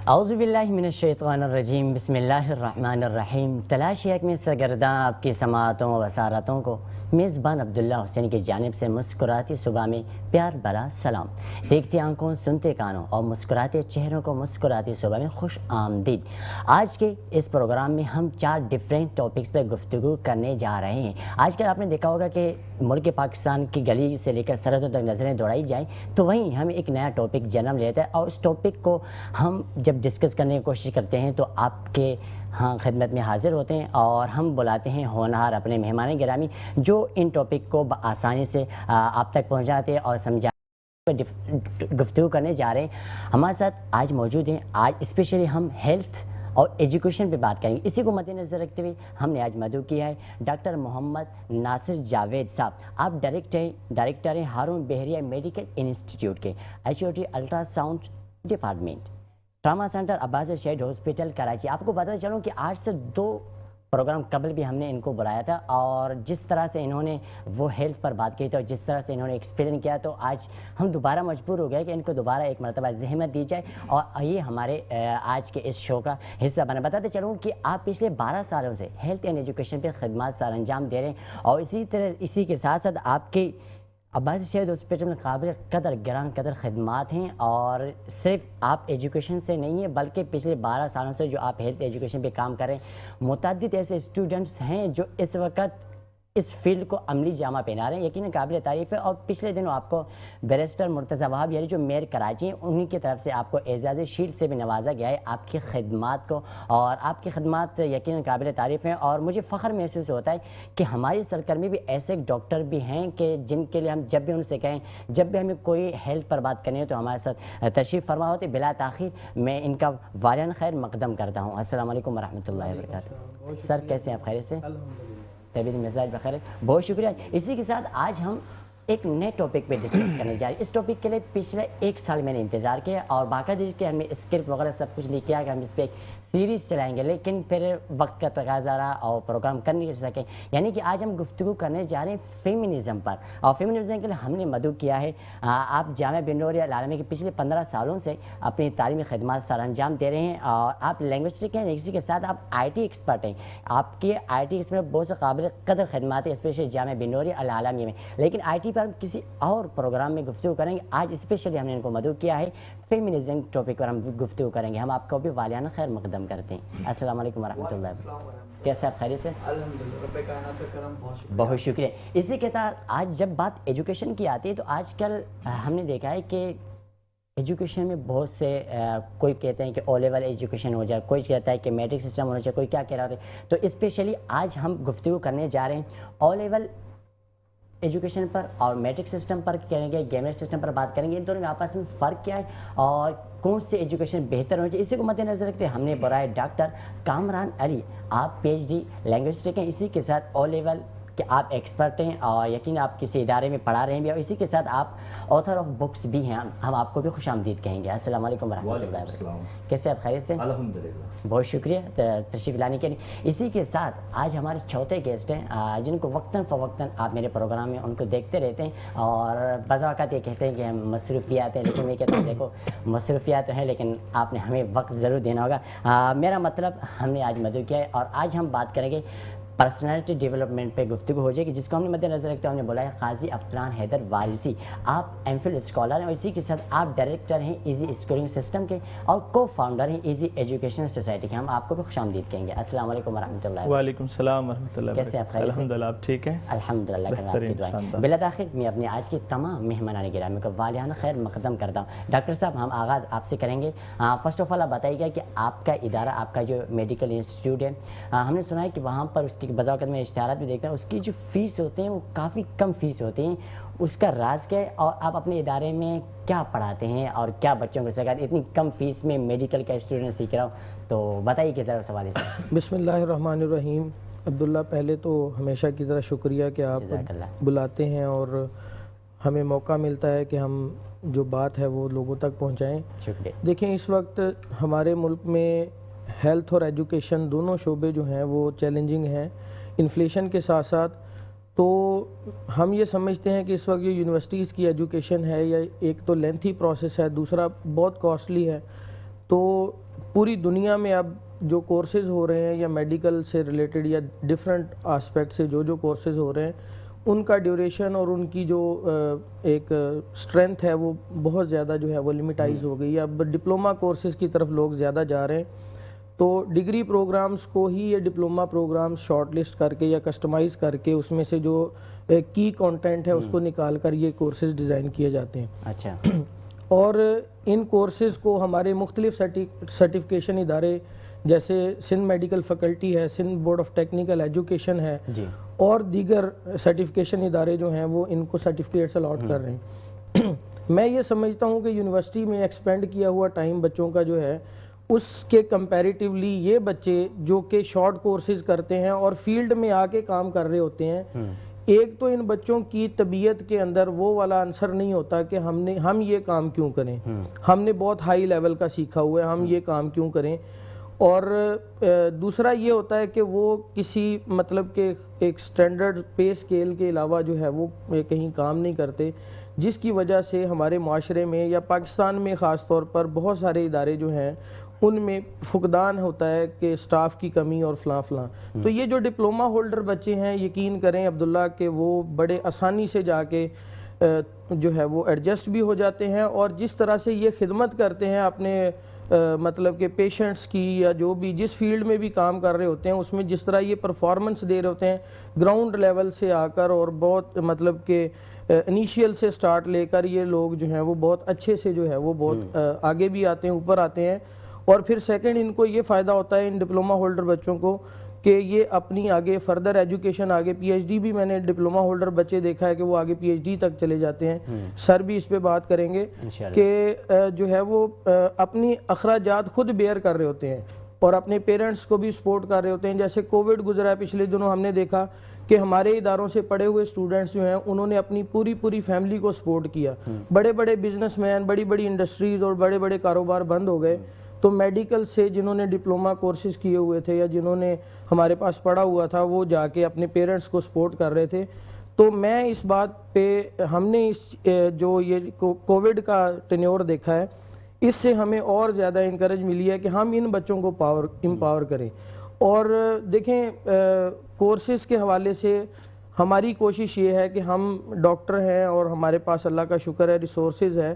اعوذ باللہ من الشیطان الرجیم، بسم اللہ الرحمن الرحیم۔ تلاش حق میں سرگرداں آپ کی سماعتوں و بصارتوں کو میزبان عبداللہ حسین کی جانب سے مسکراتی صبح میں پیار بھرا سلام۔ دیکھتی آنکھوں، سنتے کانوں اور مسکراتے چہروں کو مسکراتی صبح میں خوش آمدید۔ آج کے اس پروگرام میں ہم 4 ڈیفرنٹ ٹاپکس پہ گفتگو کرنے جا رہے ہیں۔ آج کل آپ نے دیکھا ہوگا کہ ملک پاکستان کی گلی سے لے کر سرحدوں تک نظریں دوڑائی جائیں تو وہیں ہم ایک نیا ٹاپک جنم لیتا ہے، اور اس ٹاپک کو ہم جب ڈسکس کرنے کی کوشش کرتے ہیں تو آپ کے خدمت میں حاضر ہوتے ہیں اور ہم بلاتے ہیں ہونہار اپنے مہمان گرامی جو ان ٹاپک کو بآسانی سے آپ تک پہنچاتے اور گفتگو کرنے جا رہے ہیں۔ ہمارے ساتھ آج موجود ہیں۔ آج اسپیشلی ہم ہیلتھ اور ایجوکیشن پہ بات کریں گے۔ اسی کو مد نظر رکھتے ہوئے ہم نے آج مدعو کیا ہے ڈاکٹر محمد ناصر جاوید صاحب۔ آپ ڈائریکٹر ہیں ہارون بحریہ میڈیکل انسٹیٹیوٹ کے، HOT ultrasound department, trauma centre Abbas Shaheed hospital Karachi. آپ کو بتا چلوں کہ آج سے 2 پروگرام قبل بھی ہم نے ان کو بلایا تھا، اور جس طرح سے انہوں نے وہ ہیلتھ پر بات کی تھی اور جس طرح سے انہوں نے ایکسپلین کیا، تو آج ہم دوبارہ مجبور ہو گئے کہ ان کو دوبارہ ایک مرتبہ زحمت دی جائے اور یہ ہمارے آج کے اس شو کا حصہ بنا۔ بتاتے چلوں کہ آپ پچھلے 12 سالوں سے ہیلتھ اینڈ ایجوکیشن پہ خدمات سر انجام دے رہے ہیں، اور اسی کے ساتھ ساتھ آپ کی عباس شہید ہاسپٹل میں قابل قدر گران قدر خدمات ہیں، اور صرف آپ ایجوکیشن سے نہیں ہیں بلکہ پچھلے 12 سالوں سے جو آپ ہیلتھ ایجوکیشن پہ کام کر رہے ہیں، متعدد ایسے اسٹوڈنٹس ہیں جو اس وقت اس فیلڈ کو عملی جامہ پہنا رہے ہیں، یقیناً قابل تعریف ہے۔ اور پچھلے دنوں آپ کو بیرسٹر مرتضی وہاب یعنی جو میئر کراچی ہیں، انہی کی طرف سے آپ کو اعزازی شیلڈ سے بھی نوازا گیا ہے آپ کی خدمات کو، اور آپ کی خدمات یقیناً قابل تعریف ہیں، اور مجھے فخر محسوس ہوتا ہے کہ ہماری سرکرمی بھی ایسے ڈاکٹر بھی ہیں کہ جن کے لیے ہم جب بھی ان سے کہیں، جب بھی ہمیں کوئی ہیلتھ پر بات کرنی ہے تو ہمارے ساتھ تشریف فرما ہوتے۔ بلا تاخیر میں ان کا والہانہ خیر مقدم کرتا ہوں۔ السلام علیکم ورحمۃ اللہ وبرکاتہ۔ سر کیسے ہیں آپ؟ خیریت سے؟ طبیعت مزاج بخیر ہے؟ بہت شکریہ۔ اسی کے ساتھ آج ہم ایک نئے ٹاپک پہ ڈسکس کرنے جا رہے ہیں۔ اس ٹاپک کے لیے پچھلے 1 سال میں نے انتظار کیا اور باقاعدہ کہ ہمیں اسکرپٹ وغیرہ سب کچھ لکھ کیا کہ ہم اس پہ ایک سیریز چلائیں گے، لیکن پھر وقت کا تقاضا رہا اور پروگرام کر نہیں سکے، یعنی کہ آج ہم گفتگو کرنے جا رہے ہیں فیمنزم پر، اور فیمنزم کے لیے ہم نے مدعو کیا ہے آپ جامعہ بن نور العالمین کے پچھلے 15 سالوں سے اپنی تعلیمی خدمات سر انجام دے رہے ہیں، اور آپ لینگوسٹک ہیں، اسی کے ساتھ آپ IT ایکسپرٹ ہیں۔ آپ کی IT ایکسپرٹ بہت سے قابل قدر خدمات ہیں اسپیشلی جامعہ بن نور العالمین میں، لیکن IT پر ہم کسی اور پروگرام میں گفتگو کریں گے۔ آج اسپیشلی ہم نے ان کو مدعو کیا ہے فیمنزم ٹاپک پر ہم گفتگو کریں گے۔ ہم آپ کو بھی والہانہ خیر مقدم کرتے ہیں۔ السلام علیکم ورحمۃ اللہ۔ کیسے آپ؟ خیریت سے؟ الحمدللہ، رب کائنات کا کرم، بہت شکریہ۔ اسی کے ساتھ آج جب بات ایجوکیشن کی آتی ہے تو آج کل ہم نے دیکھا ہے کہ ایجوکیشن میں بہت سے کوئی کہتے ہیں کہ O لیول ایجوکیشن ہو جائے، کوئی کہتا ہے کہ میٹرک سسٹم ہونا چاہیے، کوئی کیا کہہ رہا ہوتا ہے، تو اسپیشلی آج ہم گفتگو کرنے جا رہے ہیں O لیول ایجوکیشن پر اور میٹرک سسٹم پر کریں گے، گیمر سسٹم پر بات کریں گے، ان دونوں میں آپس میں فرق کیا ہے اور کون سے ایجوکیشن بہتر ہونا چاہیے، اسی کو مد نظر رکھتے ہم نے برائے ڈاکٹر کامران علی، آپ PhD لینگوسٹک ہیں، اسی کے ساتھ O لیول کہ آپ ایکسپرٹ ہیں اور یقین آپ کسی ادارے میں پڑھا رہے ہیں بھی، اور اسی کے ساتھ آپ آتھر آف بکس بھی ہیں، ہم آپ کو بھی خوش آمدید کہیں گے۔ السلام علیکم ورحمۃ اللہ وبرکاتہ۔ کیسے آپ؟ خیریت سے؟ الحمدللہ، بہت شکریہ تشریف لانے کے لیے۔ اسی کے ساتھ آج ہمارے چوتھے گیسٹ ہیں جن کو وقتاً فوقتاً آپ میرے پروگرام میں ان کو دیکھتے رہتے ہیں، اور بعض اوقات یہ کہتے ہیں کہ ہم مصروفیات ہیں، لیکن میں کہتا ہوں دیکھو مصروفیات تو ہیں لیکن آپ نے ہمیں وقت ضرور دینا ہوگا۔ میرا مطلب ہم نے آج مدعو کیا ہے، اور آج ہم بات کریں گے پرسنالٹی ڈیولپمنٹ پہ گفتگو ہو جائے گی، جس کو ہم نے مد نظر رکھتے ہوئے ہم نے بولا ہے قاضی افران حیدر وارثی۔ آپ MPhil اسکالر ہیں، اور اسی کے ساتھ آپ ڈائریکٹر ہیں ایزی اسکولنگ سسٹم کے اور کو فاؤنڈر ہیں ایزی ایجوکیشنل سوسائٹی کے۔ ہم آپ کو بھی خوش آمدید کہیں گے۔ السلام علیکم ورحمۃ اللہ۔ وعلیکم السلام ورحمۃ اللہ۔ کیسے آپ؟ خیریت سے؟ الحمدللہ، آپ ٹھیک ہیں؟ الحمدللہ آپ کی دعائیں۔ بلا تاخیر میں اپنے آج کے تمام مہمانان گرامی کو والہانہ خیر مقدم کرتا ہوں۔ ڈاکٹر صاحب، ہم آغاز آپ سے کریں گے۔ فرسٹ آف آل آپ بتائیے گا کہ آپ کا ادارہ، آپ کا جو میڈیکل انسٹیٹیوٹ ہے، ہم نے سنا ہے کہ وہاں پر اس کی بذاوقت میں اشتہارات بھی دیکھتا ہوں، اس کی جو فیس ہوتے ہیں وہ کافی کم فیس ہوتی ہیں، اس کا راز کیا ہے، اور آپ اپنے ادارے میں کیا پڑھاتے ہیں اور کیا بچوں کو سکھاتے ہیں؟ اتنی کم فیس میں میڈیکل کا اسٹوڈنٹ سیکھ رہا ہوں، تو بتائیے کہ ذرا اس حوالے سے۔ بسم اللہ الرحمن الرحیم۔ عبداللہ، پہلے تو ہمیشہ کی طرح شکریہ کہ آپ جزاک اللہ۔ بلاتے ہیں اور ہمیں موقع ملتا ہے کہ ہم جو بات ہے وہ لوگوں تک پہنچائیں۔ شکریہ۔ دیکھیں، اس وقت ہمارے ملک میں ہیلتھ اور ایجوکیشن دونوں شعبے جو ہیں وہ چیلنجنگ ہیں انفلیشن کے ساتھ ساتھ۔ تو ہم یہ سمجھتے ہیں کہ اس وقت جو یونیورسٹیز کی ایجوکیشن ہے، یا ایک تو لینتھی پروسیس ہے، دوسرا بہت کاسٹلی ہے، تو پوری دنیا میں اب جو کورسز ہو رہے ہیں یا میڈیکل سے ریلیٹڈ یا ڈفرینٹ آسپیکٹ سے جو کورسز ہو رہے ہیں ان کا ڈیوریشن اور ان کی جو ایک اسٹرینتھ ہے وہ بہت زیادہ جو ہے وہ لمیٹائز ہو گئی ہے. اب ڈپلومہ کورسز کی طرف لوگ زیادہ جا رہے ہیں, تو ڈگری پروگرامز کو ہی یہ ڈپلومہ پروگرامز شارٹ لسٹ کر کے یا کسٹمائز کر کے اس میں سے جو کی کانٹینٹ ہے اس کو نکال کر یہ کورسز ڈیزائن کیے جاتے ہیں. اچھا. اور ان کورسز کو ہمارے مختلف سرٹیفکیشن ادارے جیسے سندھ میڈیکل فیکلٹی ہے, Sindh board of technical education ہے, جی, اور دیگر سرٹیفکیشن ادارے جو ہیں وہ ان کو سرٹیفکیٹس الاٹ کر رہے ہیں. میں یہ سمجھتا ہوں کہ یونیورسٹی میں ایکسپینڈ کیا ہوا ٹائم بچوں کا جو ہے اس کے کمپیریٹیولی یہ بچے جو کہ شارٹ کورسز کرتے ہیں اور فیلڈ میں آ کے کام کر رہے ہوتے ہیں, ایک تو ان بچوں کی طبیعت کے اندر وہ والا عنصر نہیں ہوتا کہ ہم یہ کام کیوں کریں, ہم نے بہت ہائی لیول کا سیکھا ہوا ہے, ہم یہ کام کیوں کریں. اور دوسرا یہ ہوتا ہے کہ وہ کسی مطلب کہ ایک سٹینڈرڈ پے اسکیل کے علاوہ جو ہے وہ کہیں کام نہیں کرتے, جس کی وجہ سے ہمارے معاشرے میں یا پاکستان میں خاص طور پر بہت سارے ادارے جو ہیں ان میں فقدان ہوتا ہے کہ سٹاف کی کمی اور فلاں فلاں. تو یہ جو ڈپلومہ ہولڈر بچے ہیں یقین کریں عبداللہ کہ وہ بڑے آسانی سے جا کے جو ہے وہ ایڈجسٹ بھی ہو جاتے ہیں, اور جس طرح سے یہ خدمت کرتے ہیں اپنے مطلب کہ پیشنٹس کی یا جو بھی جس فیلڈ میں بھی کام کر رہے ہوتے ہیں اس میں جس طرح یہ پرفارمنس دے رہے ہوتے ہیں گراؤنڈ لیول سے آ کر, اور بہت مطلب کہ انیشیل سے سٹارٹ لے کر یہ لوگ جو ہیں وہ بہت اچھے سے جو ہے وہ بہت آگے بھی آتے ہیں, اوپر آتے ہیں. اور پھر سیکنڈ ان کو یہ فائدہ ہوتا ہے ان ڈپلومہ ہولڈر بچوں کو کہ یہ اپنی آگے فردر ایجوکیشن آگے پی ایچ ڈی بھی, میں نے ڈپلومہ ہولڈر بچے دیکھا ہے کہ وہ آگے پی ایچ ڈی تک چلے جاتے ہیں. سر بھی اس پہ بات کریں گے کہ جو ہے وہ اپنی اخراجات خود بیئر کر رہے ہوتے ہیں اور اپنے پیرنٹس کو بھی سپورٹ کر رہے ہوتے ہیں. جیسے کووڈ گزرا ہے پچھلے دنوں, ہم نے دیکھا کہ ہمارے اداروں سے پڑھے ہوئے اسٹوڈنٹس جو ہیں انہوں نے اپنی پوری فیملی کو سپورٹ کیا. بڑے بڑے بزنس مین, بڑی بڑی انڈسٹریز اور بڑے بڑے کاروبار بند ہو گئے, تو میڈیکل سے جنہوں نے ڈپلومہ کورسز کیے ہوئے تھے یا جنہوں نے ہمارے پاس پڑھا ہوا تھا وہ جا کے اپنے پیرنٹس کو سپورٹ کر رہے تھے. تو میں اس بات پہ ہم نے اس جو یہ کووڈ کا ٹینیور دیکھا ہے اس سے ہمیں اور زیادہ انکریج ملی ہے کہ ہم ان بچوں کو امپاور کریں. اور دیکھیں کورسز کے حوالے سے ہماری کوشش یہ ہے کہ ہم ڈاکٹر ہیں اور ہمارے پاس اللہ کا شکر ہے ریسورسز ہے.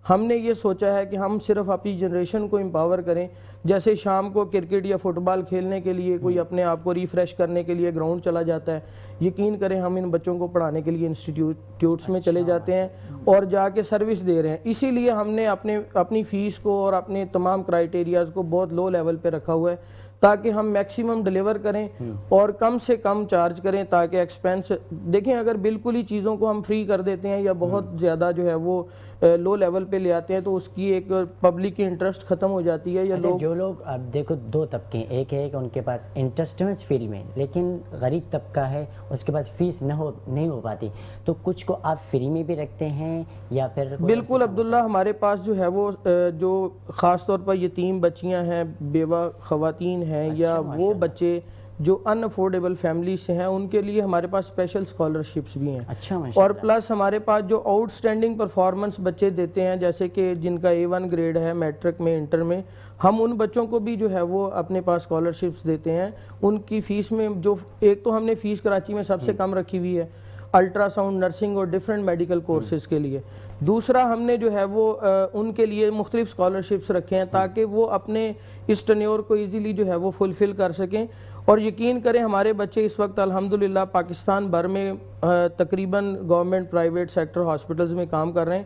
ہم نے یہ سوچا ہے کہ ہم صرف اپنی جنریشن کو امپاور کریں. جیسے شام کو کرکٹ یا فٹ بال کھیلنے کے لیے کوئی اپنے آپ کو ریفریش کرنے کے لیے گراؤنڈ چلا جاتا ہے, یقین کریں ہم ان بچوں کو پڑھانے کے لیے انسٹیٹیوٹس میں چلے جاتے ہیں اور جا کے سروس دے رہے ہیں. اسی لیے ہم نے اپنی فیس کو اور اپنے تمام کرائیٹیریاز کو بہت لو لیول پہ رکھا ہوا ہے تاکہ ہم میکسیمم ڈیلیور کریں اور کم سے کم چارج کریں, تاکہ ایکسپینس دیکھیں اگر بالکل ہی چیزوں کو ہم فری کر دیتے ہیں یا بہت زیادہ جو ہے وہ لو لیول پہ لے آتے ہیں تو اس کی ایک پبلک کی انٹرسٹ ختم ہو جاتی ہے. یا جو لوگ اب دیکھو دو طبقے ہیں, ایک ہے کہ ان کے پاس انٹرسٹ ہے اس فیلڈ میں لیکن غریب طبقہ ہے اس کے پاس فیس نہیں ہو پاتی, تو کچھ کو آپ فری میں بھی رکھتے ہیں یا پھر؟ بالکل عبداللہ, ہمارے پاس جو ہے وہ جو خاص طور پر یتیم بچیاں ہیں, بیوہ خواتین ہیں یا وہ بچے جو ان افورڈیبل فیملی سے ہیں ان کے لیے ہمارے پاس اسپیشل اسکالرشپس بھی ہیں. اچھا. اور پلس ہمارے پاس جو آؤٹ اسٹینڈنگ پرفارمنس بچے دیتے ہیں جیسے کہ جن کا A1 گریڈ ہے میٹرک میں انٹر میں, ہم ان بچوں کو بھی جو ہے وہ اپنے پاس اسکالرشپس دیتے ہیں. ان کی فیس میں جو ایک تو ہم نے فیس کراچی میں سب سے کم رکھی ہوئی ہے الٹرا ساؤنڈ, نرسنگ اور ڈفرینٹ میڈیکل کورسز کے لیے. دوسرا ہم نے جو ہے وہ ان کے لیے مختلف اسکالرشپس رکھے ہیں تاکہ وہ اپنے اس ٹینیور کو ایزیلی جو ہے وہ فلفل کر سکیں. اور یقین کریں ہمارے بچے اس وقت الحمدللہ پاکستان بھر میں تقریباً گورنمنٹ پرائیویٹ سیکٹر ہاسپٹلز میں کام کر رہے ہیں.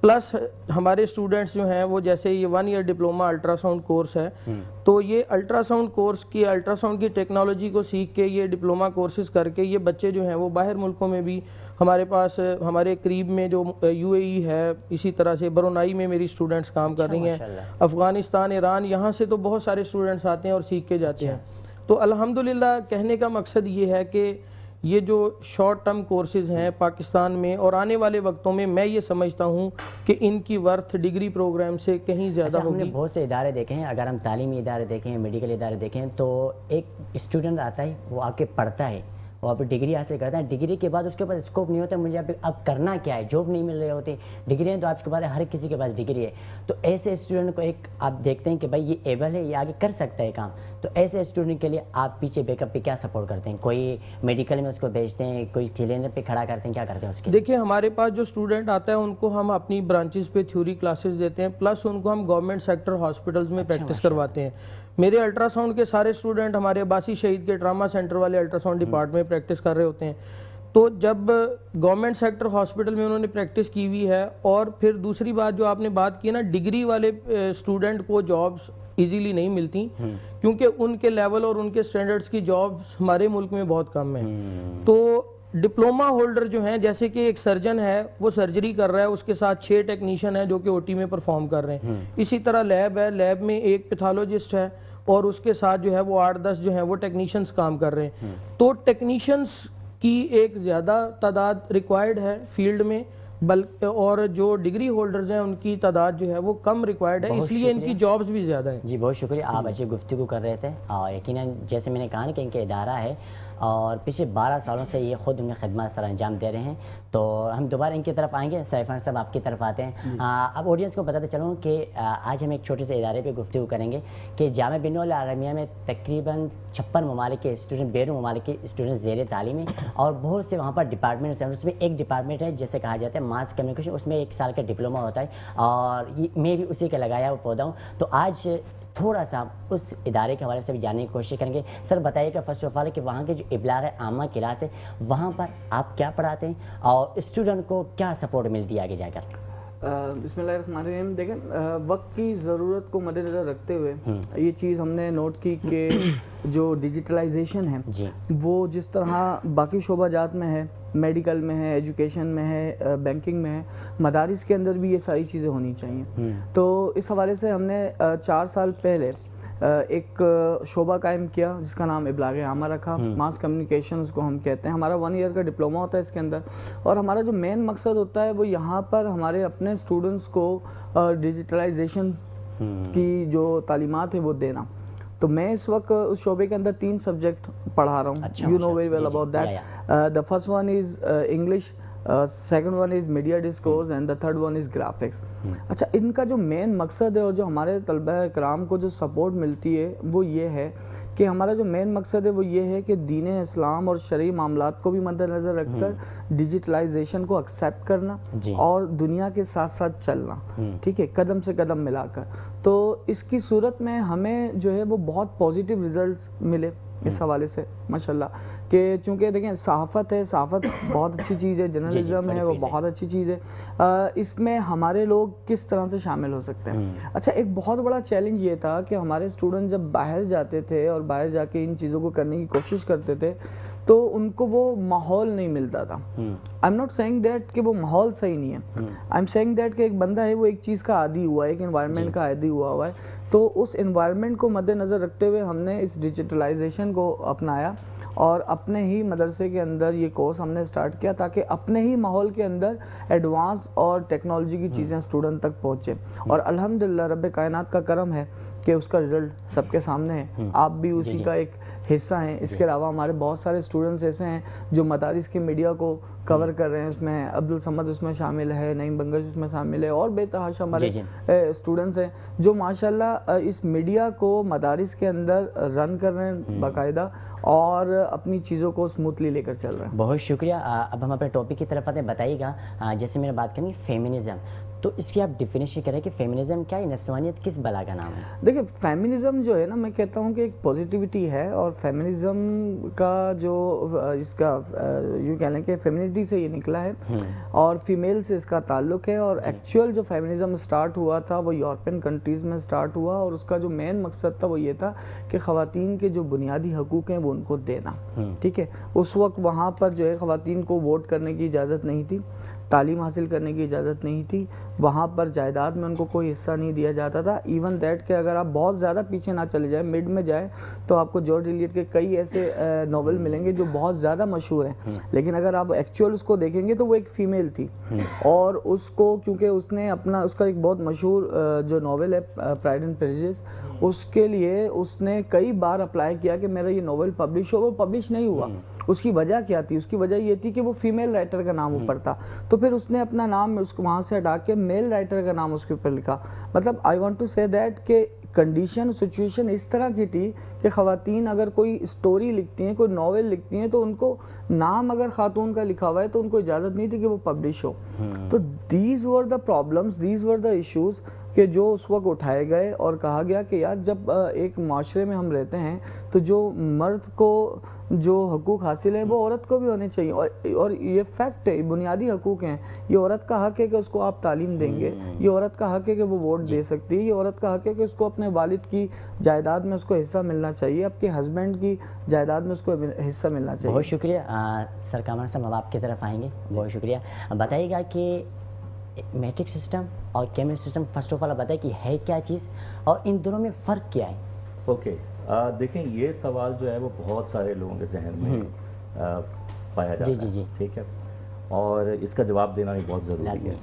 پلس ہمارے اسٹوڈنٹس جو ہیں وہ جیسے یہ 1 year diploma ultrasound course ہے, تو یہ الٹرا ساؤنڈ کورس کی الٹرا ساؤنڈ کی ٹیکنالوجی کو سیکھ کے یہ ڈپلومہ کورسز کر کے یہ بچے جو ہیں وہ باہر ملکوں میں بھی ہمارے پاس ہمارے قریب میں جو UAE ہے, اسی طرح سے برونائی میں میری اسٹوڈنٹس کام کر رہی ہیں, افغانستان, ایران, یہاں سے تو بہت سارے اسٹوڈنٹس آتے ہیں اور سیکھ کے جاتے ہیں. تو الحمدللہ کہنے کا مقصد یہ ہے کہ یہ جو شارٹ ٹرم کورسز ہیں پاکستان میں اور آنے والے وقتوں میں میں یہ سمجھتا ہوں کہ ان کی ورتھ ڈگری پروگرام سے کہیں زیادہ ہوگی. ہم نے بہت سے ادارے دیکھے ہیں, اگر ہم تعلیمی ادارے دیکھیں, میڈیکل ادارے دیکھیں, تو ایک اسٹوڈنٹ آتا ہے وہ آ کے پڑھتا ہے, وہ اب ڈگری حاصل کرتے ہیں, ڈگری کے بعد اس کے پاس اسکوپ نہیں ہوتا, مجھے اب کرنا کیا ہے, جاب نہیں مل رہی ہوتی, ڈگری تو آپ کے پاس ہر کسی کے پاس ڈگری ہے. تو ایسے اسٹوڈنٹ کو ایک آپ دیکھتے ہیں کہ بھائی یہ ایبل ہے, یہ آگے کر سکتا ہے کام, تو ایسے اسٹوڈنٹ کے لیے آپ پیچھے بیک اپ پہ کیا سپورٹ کرتے ہیں؟ کوئی میڈیکل میں اس کو بھیجتے ہیں, کوئی کلینر پہ کھڑا کرتے ہیں, کیا کرتے ہیں اس کے؟ دیکھیں ہمارے پاس جو اسٹوڈنٹ آتا ہے ان کو ہم اپنی برانچز پہ تھیوری کلاسز دیتے ہیں, پلس ان کو ہم گورنمنٹ سیکٹر ہاسپٹلز میں پریکٹس کرواتے ہیں. میرے الٹرا ساؤنڈ کے سارے اسٹوڈنٹ ہمارے عباسی شہید کے ٹراما سینٹر والے الٹرا ساؤنڈ ڈپارٹمنٹ میں پریکٹس کر رہے ہوتے ہیں. تو جب گورنمنٹ سیکٹر ہاسپٹل میں انہوں نے پریکٹس کی ہوئی ہے, اور پھر دوسری بات جو آپ نے بات کی نا, ڈگری والے اسٹوڈنٹ کو جابس ایزیلی نہیں ملتی, کیونکہ ان کے لیول اور ان کے سٹینڈرڈز کی جابس ہمارے ملک میں بہت کم ہیں. تو ڈپلوما ہولڈر جو ہیں, جیسے کہ ایک سرجن ہے وہ سرجری کر رہا ہے, اس کے ساتھ 6 ٹیکنیشین ہیں جو کہ او ٹی میں پرفارم کر رہے ہیں. اسی طرح لیب ہے, لیب میں ایک پیتھالوجسٹ ہے, اور اس کے ساتھ جو ہے وہ 8-10 جو ہیں وہ ٹیکنیشینز کام کر رہے ہیں. تو ٹیکنیشینز کی ایک زیادہ تعداد ریکوائرڈ ہے فیلڈ میں, بلکہ اور جو ڈگری ہولڈرز ہیں ان کی تعداد جو ہے وہ کم ریکوائرڈ ہے, اس لیے ان کی جابز بھی زیادہ ہیں. جی بہت شکریہ, آپ اچھی گفتگو کر رہے تھے, اور یقیناً جیسے میں نے کہا نا کہ ان کا ادارہ ہے اور پچھلے 12 سالوں سے یہ خود انہیں خدمات سر انجام دے رہے ہیں. تو ہم دوبارہ ان کی طرف آئیں گے. سیف صاحب آپ کی طرف آتے ہیں. اب آڈینس کو بتاتے چلوں کہ آج ہم ایک چھوٹے سے ادارے پہ گفتگو کریں گے کہ جامعہ بین العالمیہ میں تقریباً 56 ممالک کے اسٹوڈنٹ, بیرون ممالک کے اسٹوڈنٹ زیر تعلیم ہیں, اور بہت سے وہاں پر ڈپارٹمنٹس ہیں. اس میں ایک ڈپارٹمنٹ ہے جیسے کہا جاتا ہے ماس کمیونیکیشن, اس میں 1 سال کا ڈپلوما ہوتا ہے, اور میں بھی اسی کا لگایا ہوا پودا ہوں. تو آج تھوڑا سا اس ادارے کے حوالے سے بھی جاننے کی کوشش کریں گے. سر بتائیے گا فرسٹ آف آل کہ وہاں کے جو ابلاغ عامہ کلاس ہے وہاں پر آپ کیا پڑھاتے ہیں, اور اسٹوڈنٹ کو کیا سپورٹ ملتی ہے آگے جا کر؟ بسم اللہ الرحمن الرحیم. دیکھیں, وقت کی ضرورت کو مد نظر رکھتے ہوئے یہ چیز ہم نے نوٹ کی کہ جو ڈیجیٹلائزیشن ہے جی وہ جس طرح باقی شعبہ جات میں ہے, میڈیکل میں ہے, ایجوکیشن میں ہے, بینکنگ میں ہے, مدارس کے اندر بھی یہ ساری چیزیں ہونی چاہیے. تو اس حوالے سے ہم نے 4 سال پہلے ایک شعبہ قائم کیا جس کا نام ابلاغ عامہ رکھا. ماس کمیونیکیشنز کو ہم کہتے ہیں. ہمارا 1 ایئر کا ڈپلوما ہوتا ہے اس کے اندر, اور ہمارا جو مین مقصد ہوتا ہے وہ یہاں پر ہمارے اپنے اسٹوڈنٹس کو ڈیجیٹلائزیشن کی جو تعلیمات ہے وہ دینا. تو میں اس وقت اس شعبے کے اندر 3 سبجیکٹ پڑھا رہا ہوں. You know very well about that. The first one is English, second one is media discourse, and the third one is graphics. اچھا, ان کا جو مین مقصد ہے اور جو ہمارے طلبہ کرام کو جو سپورٹ ملتی ہے وہ یہ ہے کہ ہمارا جو مین مقصد ہے وہ یہ ہے کہ دین اسلام اور شرعی معاملات کو بھی مد نظر رکھ کر ڈیجیٹلائزیشن کو ایکسیپٹ کرنا اور دنیا کے ساتھ ساتھ چلنا, ٹھیک ہے, قدم سے قدم ملا کر. تو اس کی صورت میں ہمیں جو ہے وہ بہت پازیٹیو ریزلٹس ملے اس حوالے سے ماشاءاللہ, کہ چونکہ دیکھیں صحافت ہے, صحافت بہت اچھی چیز ہے, جرنلزم ہے وہ بہت اچھی چیز ہے. اس میں ہمارے لوگ کس طرح سے شامل ہو سکتے ہیں. اچھا, ایک بہت بڑا چیلنج یہ تھا کہ ہمارے اسٹوڈنٹ جب باہر جاتے تھے اور باہر جا کے ان چیزوں کو کرنے کی کوشش کرتے تھے تو ان کو وہ ماحول نہیں ملتا تھا. I am not seeing that کہ وہ ماحول صحیح نہیں ہے, آئی ایم سیئنگ دیٹ کہ ایک بندہ ہے وہ ایک چیز کا عادی ہوا ہے, ایک انوائرمنٹ کا عادی ہوا ہے. تو اس انوائرمنٹ کو مد نظر رکھتے ہوئے ہم نے اس ڈیجیٹلائزیشن کو اپنایا اور اپنے ہی مدرسے کے اندر یہ کورس ہم نے سٹارٹ کیا تاکہ اپنے ہی ماحول کے اندر ایڈوانس اور ٹیکنالوجی کی چیزیں اسٹوڈنٹ تک پہنچے. اور الحمدللہ رب کائنات کا کرم ہے کہ اس کا رزلٹ سب کے سامنے ہے. آپ بھی اسی کا ایک حصہ ہیں. اس کے علاوہ ہمارے بہت سارے اسٹوڈنٹس ایسے ہیں جو مدارس کے میڈیا کو کور کر رہے ہیں. اس میں عبدالصمد اس میں شامل ہے, نعیم بنگش اس میں شامل ہے, اور بے تحاشا ہمارے اسٹوڈنٹس ہیں جو ماشاءاللہ اس میڈیا کو مدارس کے اندر رن کر رہے ہیں باقاعدہ اور اپنی چیزوں کو اسموتھلی لے کر چل رہے ہیں. بہت شکریہ. اب ہم اپنے ٹاپک کی طرف آتے ہیں. بتائیے گا, جیسے میں نے بات کرنی فیمنزم, تو اس کی آپ ڈیفینیشن کریں کہ فیمنزم کیا ہے, نسوانیت کس بلا کا نام ہے؟ دیکھیں, فیمنزم جو ہے نا, میں کہتا ہوں کہ ایک پازیٹیوٹی ہے, اور فیمنزم کا جو اس کا یوں کہہ لیں کہ فیمنٹی سے یہ نکلا ہے اور فیمیل سے اس کا تعلق ہے. اور ایکچوئل جو فیمنزم سٹارٹ ہوا تھا وہ یورپین کنٹریز میں سٹارٹ ہوا, اور اس کا جو مین مقصد تھا وہ یہ تھا کہ خواتین کے جو بنیادی حقوق ہیں وہ ان کو دینا, ٹھیک ہے. اس وقت وہاں پر جو ہے خواتین کو ووٹ کرنے کی اجازت نہیں تھی, تعلیم حاصل کرنے کی اجازت نہیں تھی, وہاں پر جائیداد میں ان کو کوئی حصہ نہیں دیا جاتا تھا. ایون دیٹ کہ اگر آپ بہت زیادہ پیچھے نہ چلے جائیں, مڈ میں جائیں, تو آپ کو جارج ایلیٹ کے کئی ایسے ناول ملیں گے جو بہت زیادہ مشہور ہیں, لیکن اگر آپ ایکچوئل اس کو دیکھیں گے تو وہ ایک فیمیل تھی. اور اس کو کیونکہ اس نے اپنا اس کا ایک بہت مشہور جو ناول ہے پرائڈ اینڈ پریجوڈس, اس کے لیے اس نے کئی بار اپلائی کیا کہ میرا یہ ناول پبلش ہو, وہ پبلش نہیں ہوا. اس کی وجہ کیا تھی؟ اس کی وجہ یہ تھی کہ وہ فیمیل رائٹر کا نام اوپر تھا، تو پھر اس نے اپنا نام اس کو وہاں سے ہٹا کے میل رائٹر کا نام اس کے اوپر لکھا. مطلب آئی وانٹ ٹو سے دیٹ کہ کنڈیشن سچویشن اس طرح کی تھی کہ خواتین اگر کوئی اسٹوری لکھتی ہیں، کوئی ناول لکھتی ہیں، تو ان کو نام اگر خاتون کا لکھا ہوا ہے تو ان کو اجازت نہیں تھی کہ وہ پبلش ہو. تو these were the problems, these were the issues کہ جو اس وقت اٹھائے گئے اور کہا گیا کہ یار جب ایک معاشرے میں ہم رہتے ہیں تو جو مرد کو جو حقوق حاصل ہیں وہ عورت کو بھی ہونے چاہیے، اور یہ فیکٹ ہے، بنیادی حقوق ہیں. یہ عورت کا حق ہے کہ اس کو آپ تعلیم دیں گے، یہ عورت کا حق ہے کہ وہ ووٹ دے سکتی ہے، یہ عورت کا حق ہے کہ اس کو اپنے والد کی جائیداد میں اس کو حصہ ملنا چاہیے، آپ کے ہسبینڈ کی جائیداد میں اس کو حصہ ملنا چاہیے. بہت شکریہ سر کامران صاحب، ہم آپ کی طرف آئیں گے. بہت شکریہ. بتائیے گا کہ میٹرک سسٹم اور camera system first of all بتائیں کہ ہے کیا چیز اور ان دونوں میں فرق کیا ہے؟ اوکے، دیکھیں یہ سوال جو ہے وہ بہت سارے لوگوں کے ذہن میں پایا جاتا ہے، ٹھیک ہے، اور اس کا جواب دینا بھی بہت ضروری ہے.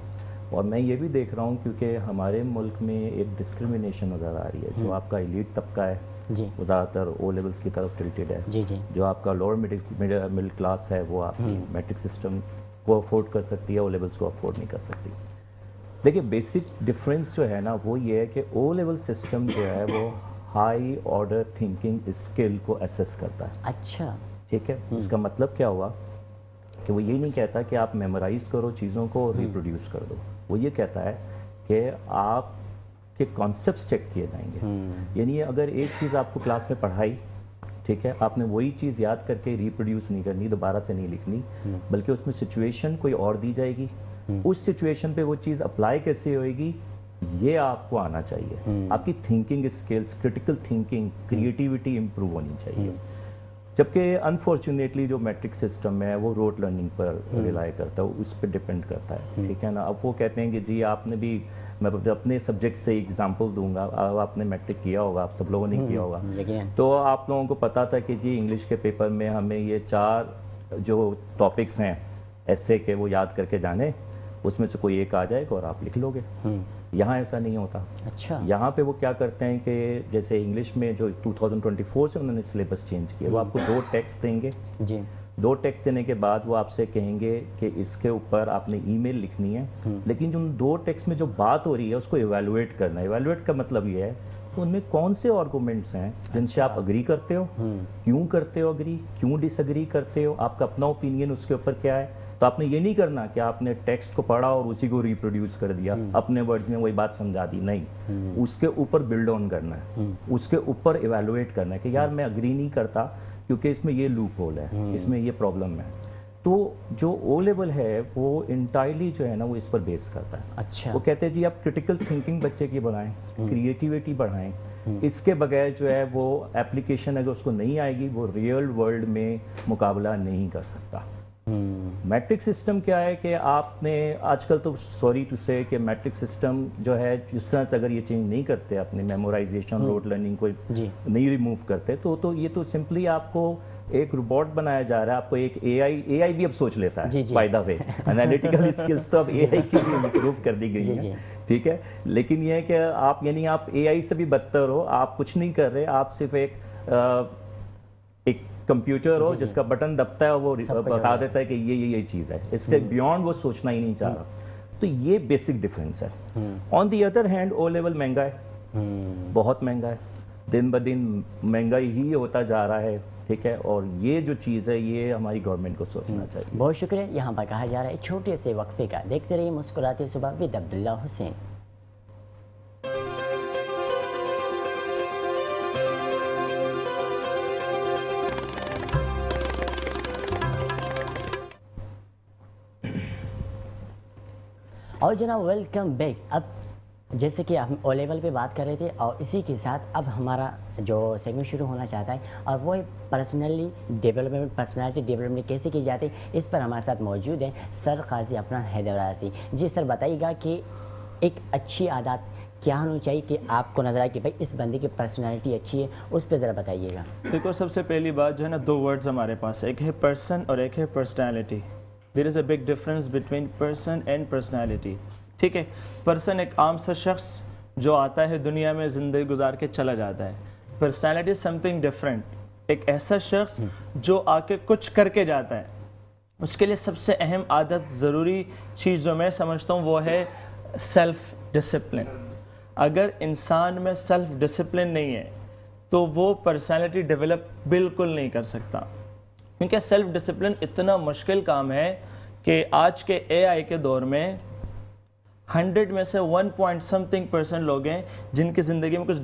اور میں یہ بھی دیکھ رہا ہوں کیونکہ ہمارے ملک میں ایک ڈسکریمنیشن نظر آ رہی ہے. جو آپ کا ایلیٹ طبقہ ہے وہ زیادہ تر او لیولس کی طرف ٹلٹیڈ ہے. جو آپ کا لوور مڈل کلاس ہے وہ آپ کی میٹرک سسٹم کو افورڈ کر سکتی ہے، او لیولس کو افورڈ نہیں کر سکتی. دیکھیے بیسک ڈفرینس جو ہے نا وہ یہ ہے کہ او لیول سسٹم جو ہے وہ ہائی آرڈر تھنکنگ اسکل کو ایسیس کرتا ہے. اچھا، ٹھیک ہے. اس کا مطلب کیا ہوا کہ وہ یہ نہیں کہتا کہ آپ میمورائز کرو چیزوں کو ریپروڈیوس کر دو. وہ یہ کہتا ہے کہ آپ کے کانسیپٹس چیک کیے جائیں گے. یعنی اگر ایک چیز آپ کو کلاس میں پڑھائی، ٹھیک ہے، آپ نے وہی چیز یاد کر کے ریپروڈیوس نہیں کرنی، دوبارہ سے نہیں لکھنی، بلکہ اس میں سچویشن کوئی اور دی جائے گی، اس سچویشن پہ وہ چیز اپلائی کیسے ہوئے گی یہ آپ کو آنا چاہیے. آپ کی thinking skills, critical thinking, creativity improve ہونی چاہیے. جبکہ انفارچونیٹلی جو میٹرک سسٹم ہے وہ روٹ لرننگ پر ریلائی کرتا ہے، اس پہ ڈپینڈ کرتا ہے، ٹھیک ہے نا. اب وہ کہتے ہیں کہ جی آپ نے بھی، میں اپنے سبجیکٹ سے ایگزامپل دوں گا، آپ نے میٹرک کیا ہوگا، آپ سب لوگوں نے کیا ہوگا، تو آپ لوگوں کو پتا تھا کہ جی انگلش کے پیپر میں ہمیں یہ 4 جو ٹاپکس ہیں ایسے کے وہ یاد کر کے جانے، اس میں سے کوئی ایک آ جائے گا اور آپ لکھ لو گے. یہاں ایسا نہیں ہوتا. اچھا، یہاں پہ وہ کیا کرتے ہیں کہ جیسے انگلش میں جو 2024 سے انہوں نے سلیبس چینج کیا، وہ آپ کو 2 ٹیکسٹ دیں گے. 2 ٹیکسٹ دینے کے بعد وہ آپ سے کہیں گے کہ اس کے اوپر آپ نے ای میل لکھنی ہے، لیکن جو 2 ٹیکسٹ میں جو بات ہو رہی ہے اس کو ایویلویٹ کرنا ہے. ایویلویٹ کا مطلب یہ ہے کہ ان میں کون سے آرگومنٹس ہیں جن سے آپ اگری کرتے ہو، کیوں کرتے ہو اگری، کیوں ڈس اگری کرتے ہو، آپ کا اپنا اوپینین اس کے اوپر کیا ہے. تو آپ نے یہ نہیں کرنا کہ آپ نے ٹیکسٹ کو پڑھا اور اسی کو ریپروڈیوس کر دیا، اپنے ورڈز میں وہی بات سمجھا دی. نہیں، اس کے اوپر بلڈ آن کرنا ہے، اس کے اوپر ایویلویٹ کرنا ہے کہ یار میں اگری نہیں کرتا کیونکہ اس میں یہ لوپ ہول ہے، اس میں یہ پرابلم ہے. تو جو او لیول ہے وہ انٹائرلی جو ہے نا وہ اس پر بیس کرتا ہے. اچھا، وہ کہتے ہیں جی آپ کرٹیکل تھنکنگ بچے کی بڑھائیں، کریٹیوٹی بڑھائیں. اس کے بغیر جو ہے وہ ایپلیکیشن اگر اس کو نہیں آئے گی وہ ریئل ورلڈ میں مقابلہ نہیں کر سکتا. میٹرک سسٹم کیا ہے کہ آپ نے آج کل تو سوری ٹو سے کہ میٹرک سسٹم جو ہے جس طرح سے اگر یہ چینج نہیں کرتے اپنے میمورائزیشن روٹ لرننگ کو نہیں ریموو کرتے تو یہ تو سمپلی آپ کو ایک روبوٹ بنایا جا رہا ہے. آپ کو ایک اے آئی بھی اب سوچ لیتا ہے by the way. Analytical skills تو اب اے آئی کی بھی امپروو کر دی گئی ہیں، ٹھیک ہے. لیکن یہ ہے کہ آپ یعنی آپ اے آئی سے بھی بدتر ہو، آپ کچھ نہیں کر رہے، آپ صرف ایک کمپیوٹر ہو جس کا بٹن دبتا ہے اور وہ بتا دیتا ہے کہ یہ چیز ہے، اس کے بیونڈ وہ سوچنا ہی نہیں چاہ رہا. تو یہ بیسک ڈفرینس ہے. On the other hand O level مہنگا ہے، بہت مہنگا ہے، دن بدن مہنگائی ہی ہوتا جا رہا ہے، ٹھیک ہے. اور یہ جو چیز ہے یہ ہماری گورنمنٹ کو سوچنا چاہیے. بہت شکریہ. یہاں پر کہا جا رہا ہے چھوٹے سے وقفے کا. دیکھتے رہیے مسکراتے صبح ود عبداللہ حسین. اور جناب ویلکم بیک. اب جیسے کہ ہم او لیول پہ بات کر رہے تھے اور اسی کے ساتھ اب ہمارا جو سیگمنٹ شروع ہونا چاہتا ہے اور وہ پرسنلی ڈیولپمنٹ، پرسنالٹی ڈیولپمنٹ کیسے کی جاتی ہے، اس پر ہمارے ساتھ موجود ہیں سر قاضی عفنان حیدر عاصی. جی سر بتائیے گا کہ ایک اچھی عادات کیا ہونی چاہیے کہ آپ کو نظر آئے کہ بھائی اس بندے کی پرسنالٹی اچھی ہے، اس پہ ذرا بتائیے گا. دیکھو سب سے پہلی بات جو ہے نا 2 ورڈز ہمارے پاس، ایک ہے پرسن اور ایک ہے personality. There is a big difference between person and personality. ٹھیک ہے، پرسن ایک عام سا شخص جو آتا ہے دنیا میں زندگی گزار کے چلا جاتا ہے. Personality some thing different. ایک ایسا شخص جو آ کے کچھ کر کے جاتا ہے، اس کے لیے سب سے اہم عادت، ضروری چیز جو میں سمجھتا ہوں وہ ہے سیلف ڈسپلن. اگر انسان میں سیلف ڈسپلن نہیں ہے تو وہ پرسنالٹی ڈیولپ بالکل نہیں کر سکتا، کیونکہ سیلف ڈسپلن اتنا مشکل کام ہے کہ آج کے اے آئی کے دور میں 100 میں سے 1.something% لوگ ہیں جن کی زندگی میں کچھ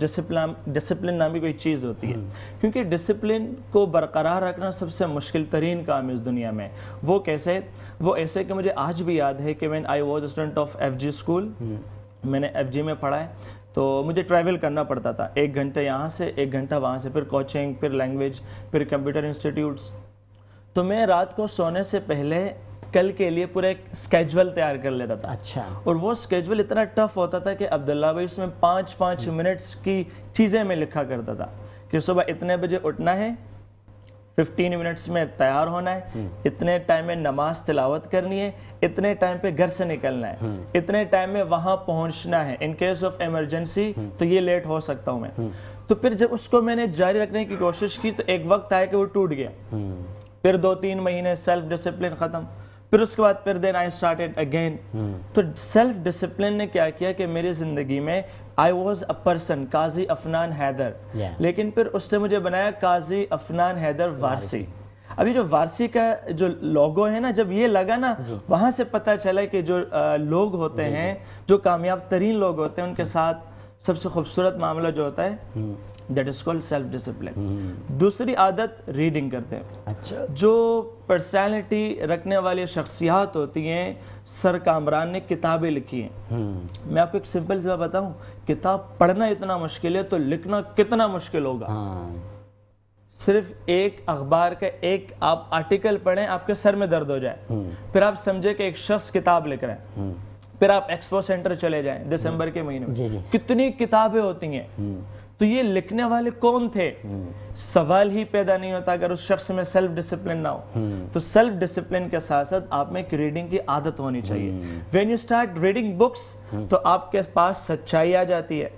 ڈسپلن نامی کوئی چیز ہوتی ہے. کیونکہ ڈسپلن کو برقرار رکھنا سب سے مشکل ترین کام ہے اس دنیا میں. وہ کیسے؟ وہ ایسے کہ مجھے آج بھی یاد ہے کہ when I was a student of FG school, میں نے FG میں پڑھا ہے، تو مجھے ٹریول کرنا پڑتا تھا، 1 گھنٹہ یہاں سے 1 گھنٹہ وہاں سے، پھر کوچنگ، پھر لینگویج، پھر کمپیوٹر انسٹیٹیوٹس. تو میں رات کو سونے سے پہلے کل کے لیے پورا ایک اسکیجول تیار کر لیتا تھا. اچھا. اور وہ اسکیجول اتنا ٹف ہوتا تھا کہ عبداللہ بھائی اس میں 5 منٹس کی چیزیں میں لکھا کرتا تھا کہ صبح اتنے بجے اٹھنا ہے، 15 منٹس میں تیار ہونا ہے، اتنے ٹائم میں نماز تلاوت کرنی ہے، اتنے ٹائم پہ گھر سے نکلنا ہے، اتنے ٹائم میں وہاں پہنچنا ہے، ان کیس آف ایمرجنسی تو یہ لیٹ ہو سکتا ہوں میں. تو پھر جب اس کو میں نے جاری رکھنے کی کوشش کی تو ایک وقت آیا کہ وہ ٹوٹ گیا. پھر 2-3 مہینے سیلف ڈسپلن ختم. پھر اس کے بعد پھر دین آئی اسٹارٹیڈ اگین. تو سیلف ڈسپلن نے کیا کیا کہ میری زندگی میں آئی واز اے پرسن قاضی افنان حیدر، لیکن پھر اس نے مجھے بنایا قاضی افنان حیدر وارسی. ابھی جو وارسی کا جو لوگو ہے نا، جب یہ لگا نا، وہاں سے پتہ چلا کہ جو لوگ ہوتے ہیں، جو کامیاب ترین لوگ ہوتے ہیں، ان کے ساتھ سب سے خوبصورت معاملہ جو ہوتا ہے that is called self discipline. دوسری عادت ریڈنگ کرتے ہیں. اچھا. جو پرسنالٹی رکھنے والی شخصیات ہوتی ہیں، سر کامران نے کتابیں لکھی ہیں. میں آپ کو ایک سمپل سی بات بتاؤں، کتاب پڑھنا اتنا مشکل ہے تو لکھنا کتنا مشکل ہوگا. صرف ایک اخبار کا ایک آپ آرٹیکل پڑھیں، آپ کے سر میں درد ہو جائے. پھر آپ سمجھے کہ ایک شخص کتاب لکھ رہا ہے. پھر آپ ایکسپو سینٹر چلے جائیں دسمبر کے مہینے میں، کتنی کتابیں ہوتی ہیں. تو یہ لکھنے والے کون تھے؟ سوال ہی پیدا نہیں ہوتا اگر اس شخص میں سیلف ڈسپلن نہ ہو. تو سیلف ڈسپلن کے ساتھ ساتھ آپ میں ایک ریڈنگ کی عادت ہونی چاہیے. When you start reading books تو آپ کے پاس سچائی آ جاتی ہے،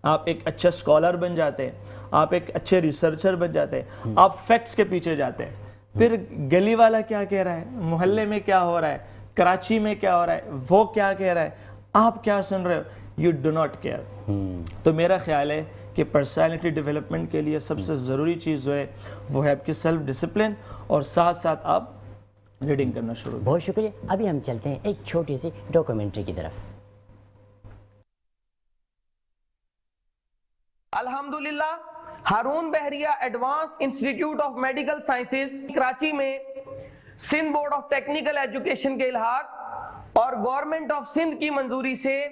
آپ ایک اچھا اسکالر بن جاتے ہیں، آپ ایک اچھے ریسرچر بن جاتے ہیں، آپ فیکٹس کے پیچھے جاتے ہیں. پھر گلی والا کیا کہہ رہا ہے، محلے میں کیا ہو رہا ہے، کراچی میں کیا ہو رہا ہے، وہ کیا کہہ رہا ہے، آپ کیا سن رہے ہو، یو ڈو ناٹ کیئر. تو میرا خیال ہے کہ پرسنالٹی ڈیولپمنٹ کے لیے سب سے ضروری چیز جو ہے وہ ہے آپ کی سیلف ڈسپلن، اور ساتھ ساتھ آپ ریڈنگ کرنا شروع. بہت شکریہ. ابھی ہم چلتے ہیں ایک چھوٹی سی ڈاکومنٹری کی طرف. الحمدللہ Haroon Bahria advance institute of medical sciences Karachi میں Sindh board of technical education کے الحاق اور گورنمنٹ آف سندھ کی منظوری سے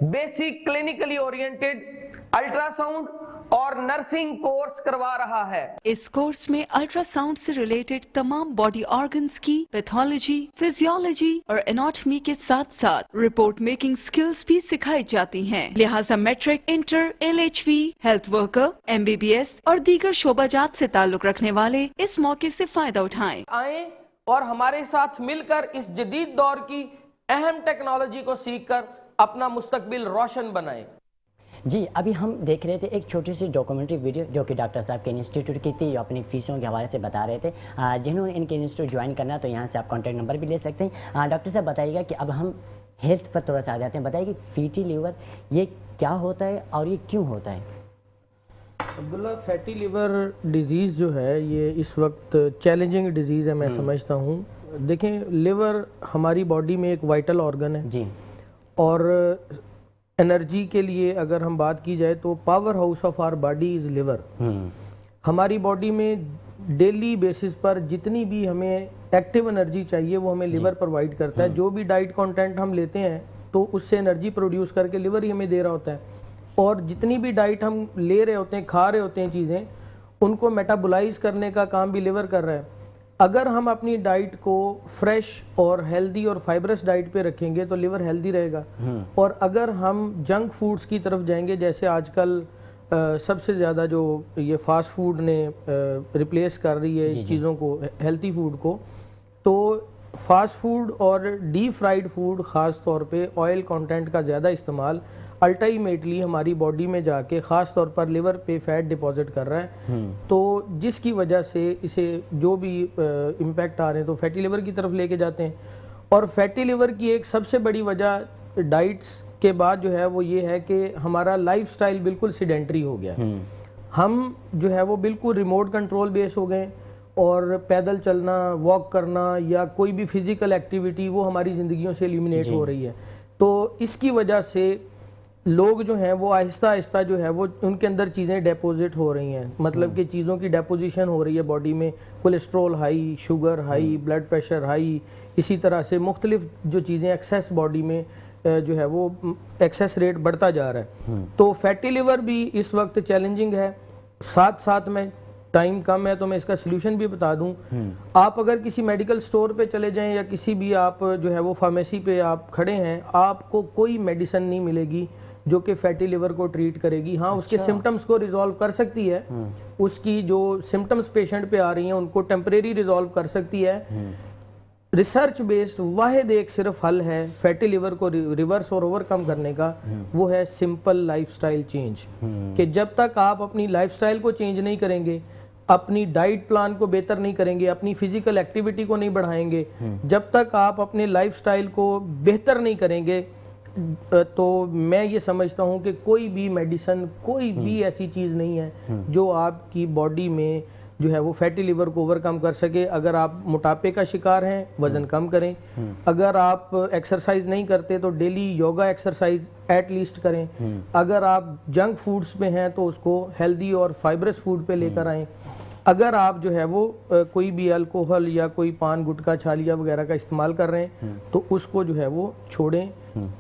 basic clinically oriented ultrasound اور نرسنگ کورس کروا رہا ہے. اس کورس میں الٹرا ساؤنڈ سے ریلیٹڈ تمام باڈی آرگنز کی پیتھولوجی، فزیولوجی اور اناٹمی کے ساتھ ساتھ رپورٹ میکنگ سکلز بھی سکھائی جاتی ہیں. لہٰذا matric, inter, LHV، health worker, MBBS اور دیگر شعبہ جات سے تعلق رکھنے والے اس موقع سے فائدہ اٹھائیں. آئیں اور ہمارے ساتھ مل کر اس جدید دور کی اہم ٹیکنالوجی کو سیکھ کر اپنا مستقبل روشن بنائیں. جی ابھی ہم دیکھ رہے تھے ایک چھوٹی سی ڈاکومنٹری ویڈیو جو کہ ڈاکٹر صاحب کے انسٹیٹیوٹ کی تھی، جو اپنی فیسوں کے حوالے سے بتا رہے تھے. جنہوں نے ان کے انسٹیٹیوٹ جوائن کرنا ہے تو یہاں سے آپ کانٹیکٹ نمبر بھی لے سکتے ہیں. ڈاکٹر صاحب بتائیے گا کہ اب ہم ہیلتھ پر تھوڑا سا آ جاتے ہیں. بتائیے کہ فیٹی لیور یہ کیا ہوتا ہے اور یہ کیوں ہوتا ہے؟ عبداللہ، فیٹی لیور ڈیزیز جو ہے یہ اس وقت چیلنجنگ ڈیزیز ہے میں سمجھتا ہوں. دیکھیں، لیور ہماری باڈی میں ایک وائٹل آرگن ہے جی، اور انرجی کے لیے اگر ہم بات کی جائے تو power house of our body is liver. ہماری باڈی میں ڈیلی بیسس پر جتنی بھی ہمیں ایکٹیو انرجی چاہیے وہ ہمیں لیور پرووائڈ کرتا ہے. جو بھی ڈائٹ کانٹینٹ ہم لیتے ہیں تو اس سے انرجی پروڈیوس کر کے لیور ہی ہمیں دے رہا ہوتا ہے. اور جتنی بھی ڈائٹ ہم لے رہے ہوتے ہیں، کھا رہے ہوتے ہیں چیزیں، ان کو میٹابولائز کرنے کا کام بھی لیور کر رہا ہے. اگر ہم اپنی ڈائٹ کو فریش اور ہیلدی اور فائبرس ڈائٹ پہ رکھیں گے تو لیور ہیلدی رہے گا. اور اگر ہم جنک فوڈز کی طرف جائیں گے، جیسے آج کل سب سے زیادہ جو یہ فاسٹ فوڈ نے ریپلیس کر رہی ہے چیزوں کو، ہیلتھی فوڈ کو، تو فاسٹ فوڈ اور ڈیپ فرائیڈ فوڈ خاص طور پہ آئل کانٹینٹ کا زیادہ استعمال الٹیمیٹلی ہماری باڈی میں جا کے خاص طور پر لیور پہ فیٹ ڈپازٹ کر رہا ہے، تو جس کی وجہ سے اسے جو بھی امپیکٹ آ رہے ہیں تو فیٹی لیور کی طرف لے کے جاتے ہیں. اور فیٹی لیور کی ایک سب سے بڑی وجہ ڈائٹس کے بعد جو ہے وہ یہ ہے کہ ہمارا لائف سٹائل بالکل سیڈنٹری ہو گیا. ہم جو ہے وہ بالکل ریموٹ کنٹرول بیس ہو گئے، اور پیدل چلنا، واک کرنا یا کوئی بھی فزیکل ایکٹیویٹی وہ ہماری زندگیوں سے ایلیمینیٹ ہو رہی ہے. تو اس کی وجہ سے لوگ جو ہیں وہ آہستہ آہستہ جو ہے وہ ان کے اندر چیزیں ڈیپوزٹ ہو رہی ہیں، مطلب کہ چیزوں کی ڈیپوزیشن ہو رہی ہے باڈی میں، cholesterol high, sugar high, blood pressure high, اسی طرح سے مختلف جو چیزیں ایکسیس باڈی میں جو ہے وہ ایکسیس ریٹ بڑھتا جا رہا ہے. تو فیٹی لیور بھی اس وقت چیلنجنگ ہے. ساتھ ساتھ میں ٹائم کم ہے تو میں اس کا سلوشن بھی بتا دوں. آپ اگر کسی میڈیکل سٹور پہ چلے جائیں یا کسی بھی آپ جو ہے وہ فارمیسی پہ آپ کھڑے ہیں، آپ کو کوئی میڈیسن نہیں ملے گی جو کہ فیٹی لیور کو ٹریٹ کرے گی. ہاں اس کے سمٹمز کو ریزالو کر سکتی ہے، اس کی جو سمٹمز پیشنٹ پہ آ رہی ہیں ان کو ٹیمپریری ریزالو کر سکتی ہے. ریسرچ بیسڈ واحد ایک صرف حل ہے فیٹی لیور کو ریورس اور اوور کم کرنے کا، وہ ہے سمپل لائف سٹائل چینج. کہ جب تک آپ اپنی لائف سٹائل کو چینج نہیں کریں گے، اپنی ڈائٹ پلان کو بہتر نہیں کریں گے، اپنی فزیکل ایکٹیویٹی کو نہیں بڑھائیں گے، جب تک آپ اپنے لائف سٹائل کو بہتر نہیں کریں گے، تو میں یہ سمجھتا ہوں کہ کوئی بھی میڈیسن، کوئی بھی ایسی چیز نہیں ہے جو آپ کی باڈی میں جو ہے وہ فیٹی لیور کو اوور کم کر سکے. اگر آپ موٹاپے کا شکار ہیں، وزن کم کریں. اگر آپ ایکسرسائز نہیں کرتے تو daily yoga exercise at least کریں. اگر آپ جنک فوڈز پہ ہیں تو اس کو ہیلدی اور فائبرس فوڈ پہ لے کر آئیں. اگر آپ جو ہے وہ کوئی بھی الکوہل یا کوئی پان گٹکا چھالیا وغیرہ کا استعمال کر رہے ہیں تو اس کو جو ہے وہ چھوڑیں،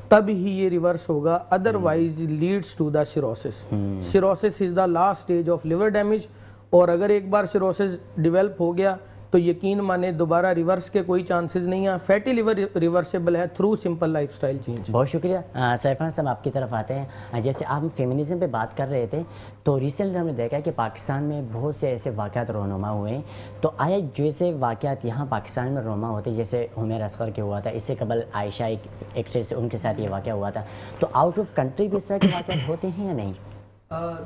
تب ہی یہ ریورس ہوگا. Otherwise leads to the cirrhosis. Cirrhosis is the last stage of liver damage, اور اگر ایک بار سیروسس ڈیولپ ہو گیا تو یقین مانے دوبارہ ریورس کے کوئی چانسز نہیں ہیں. فیٹی لیور ریورسیبل ہے through simple life style change. بہت شکریہ. سیفان صاحب آپ کی طرف آتے ہیں. جیسے آپ فیمنزم پہ بات کر رہے تھے تو ریسنٹلی ہم نے دیکھا ہے کہ پاکستان میں بہت سے ایسے واقعات رونما ہوئے ہیں. تو آیا جیسے واقعات یہاں پاکستان میں رونما ہوتے جیسے حمیر اصغر کے ہوا تھا، اس سے قبل عائشہ ایک ایکٹریس ان کے ساتھ یہ واقعہ ہوا تھا، تو آؤٹ آف کنٹری بھی اس طرح کے واقعات ہوتے ہیں یا نہیں؟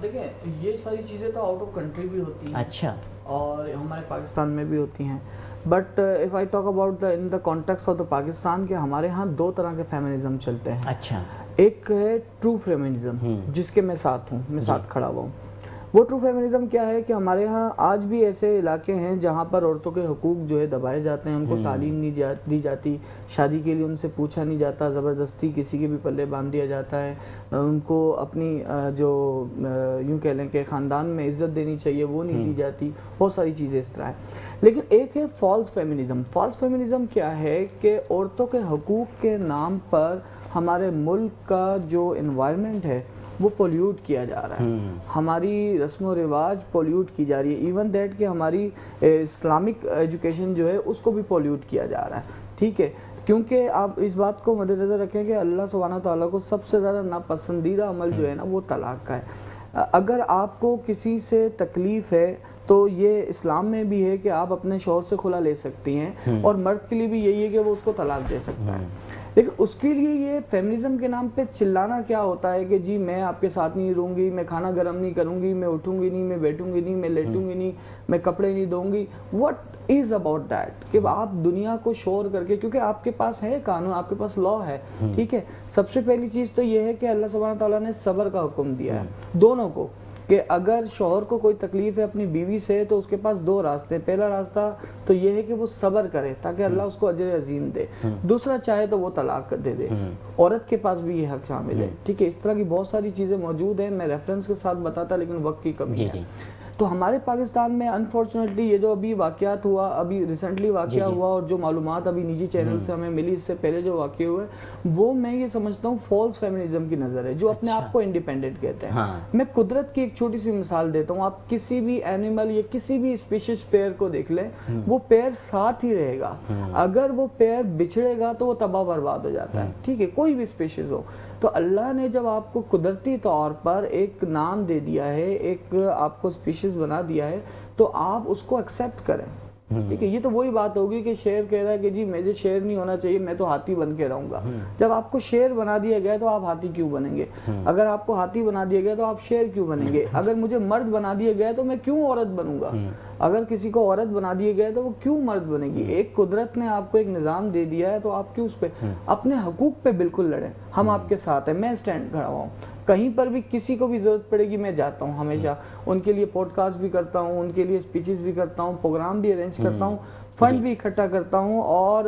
دیکھیں یہ ساری چیزیں تو آؤٹ آف کنٹری بھی ہوتی ہیں، اچھا، اور ہمارے پاکستان میں بھی ہوتی ہیں. But if I talk about in the context of the Pakistan, کے ہمارے ہاں دو طرح کے فیمنزم چلتے ہیں. اچھا. ایک ہے ٹرو فیمنزم، جس کے میں ساتھ ہوں، میں ساتھ کھڑا ہوا ہوں. وہ ٹرو فیمنزم کیا ہے کہ ہمارے ہاں آج بھی ایسے علاقے ہیں جہاں پر عورتوں کے حقوق جو ہے دبائے جاتے ہیں. ان کو تعلیم نہیں دی جاتی، شادی کے لیے ان سے پوچھا نہیں جاتا، زبردستی کسی کے بھی پلے باندھ دیا جاتا ہے. ان کو اپنی جو یوں کہہ لیں کہ خاندان میں عزت دینی چاہیے وہ نہیں دی جاتی. بہت ساری چیزیں اس طرح ہیں. لیکن ایک ہے فالس فیمنزم. فالس فیمنزم کیا ہے کہ عورتوں کے حقوق کے نام پر ہمارے ملک کا جو انوائرمنٹ ہے وہ پولیوٹ کیا جا رہا ہے. ہماری رسم و رواج پولیوٹ کی جا رہی ہے. ایون دیٹ کہ ہماری اسلامک ایجوکیشن جو ہے اس کو بھی پولیوٹ کیا جا رہا ہے. ٹھیک ہے، کیونکہ آپ اس بات کو مد نظر رکھیں کہ اللہ سبحانہ تعالیٰ کو سب سے زیادہ ناپسندیدہ عمل جو ہے نا وہ طلاق کا ہے. اگر آپ کو کسی سے تکلیف ہے تو یہ اسلام میں بھی ہے کہ آپ اپنے شوہر سے خلا لے سکتی ہیں، اور مرد کے لیے بھی یہی ہے کہ وہ اس کو طلاق دے سکتا ہے. لیکن اس کے لیے یہ فیمنزم کے نام پہ چلانا کیا ہوتا ہے کہ جی میں آپ کے ساتھ نہیں رہوں گی، میں کھانا گرم نہیں کروں گی، میں اٹھوں گی نہیں، میں بیٹھوں گی نہیں، میں لیٹوں گی نہیں، میں کپڑے نہیں دوں گی. واٹ از اباؤٹ دیٹ کہ آپ دنیا کو شور کر کے، کیونکہ آپ کے پاس ہے قانون، آپ کے پاس لا ہے. ٹھیک ہے، سب سے پہلی چیز تو یہ ہے کہ اللہ سبحانہ تعالیٰ نے صبر کا حکم دیا ہے دونوں کو، کہ اگر شوہر کو کوئی تکلیف ہے اپنی بیوی سے تو اس کے پاس دو راستے ہیں. پہلا راستہ تو یہ ہے کہ وہ صبر کرے تاکہ اللہ اس کو اجر عظیم دے. دوسرا چاہے تو وہ طلاق دے دے. عورت کے پاس بھی یہ حق شامل ہے. ٹھیک ہے، اس طرح کی بہت ساری چیزیں موجود ہیں. میں ریفرنس کے ساتھ بتاتا لیکن وقت کی کمی ہے. تو ہمارے پاکستان میں انفارچونیٹلی یہ جو ابھی واقعات ہوا، ابھی ریسنٹلی واقعہ ہوا، اور جو معلومات ابھی نجی چینل سے ہمیں ملی اس سے پہلے جو واقع ہوئے، وہ میں یہ سمجھتا ہوں فالس فیمنزم کی نظر ہے، جو اپنے آپ کو انڈیپینڈنٹ کہتے ہیں. میں قدرت کی ایک چھوٹی سی مثال دیتا ہوں. آپ کسی بھی اینیمل یا کسی بھی اسپیشیز پیئر کو دیکھ لیں، وہ پیئر ساتھ ہی رہے گا. اگر وہ پیئر بچھڑے گا تو وہ تباہ برباد ہو جاتا ہے. ٹھیک ہے، کوئی بھی اسپیشیز ہو. تو اللہ نے جب آپ کو قدرتی طور پر ایک نام دے دیا ہے، ایک آپ کو اسپیشیز بنا دیا ہے، تو آپ اس کو ایکسیپٹ کریں. ٹھیک ہے. یہ تو وہی بات ہوگی کہ شیر کہہ رہا ہے کہ جی مجھے شیر نہیں ہونا چاہیے, میں تو ہاتھی بن کے رہوں گا. جب آپ کو شیر بنا دیا گیا تو آپ ہاتھی کیوں بنیں گے؟ اگر آپ کو ہاتھی بنا دیا گیا تو آپ شیر کیوں بنیں گے؟ اگر مجھے مرد بنا دیا گیا تو میں کیوں عورت بنوں گا؟ اگر کسی کو عورت بنا دیا گیا تو وہ کیوں مرد بنے گی؟ ایک قدرت نے آپ کو ایک نظام دے دیا ہے تو آپ کیوں اس پہ اپنے حقوق پہ بالکل لڑیں. ہم آپ کے ساتھ ہیں, میں اسٹینڈ کھڑا ہوا ہوں. کہیں پر بھی کسی کو بھی ضرورت پڑے گی میں جاتا ہوں ہمیشہ. ان کے لیے پوڈ کاسٹ بھی کرتا ہوں, ان کے لیے اسپیچز بھی کرتا ہوں, پروگرام بھی ارینج کرتا ہوں, فنڈ بھی اکٹھا کرتا ہوں, اور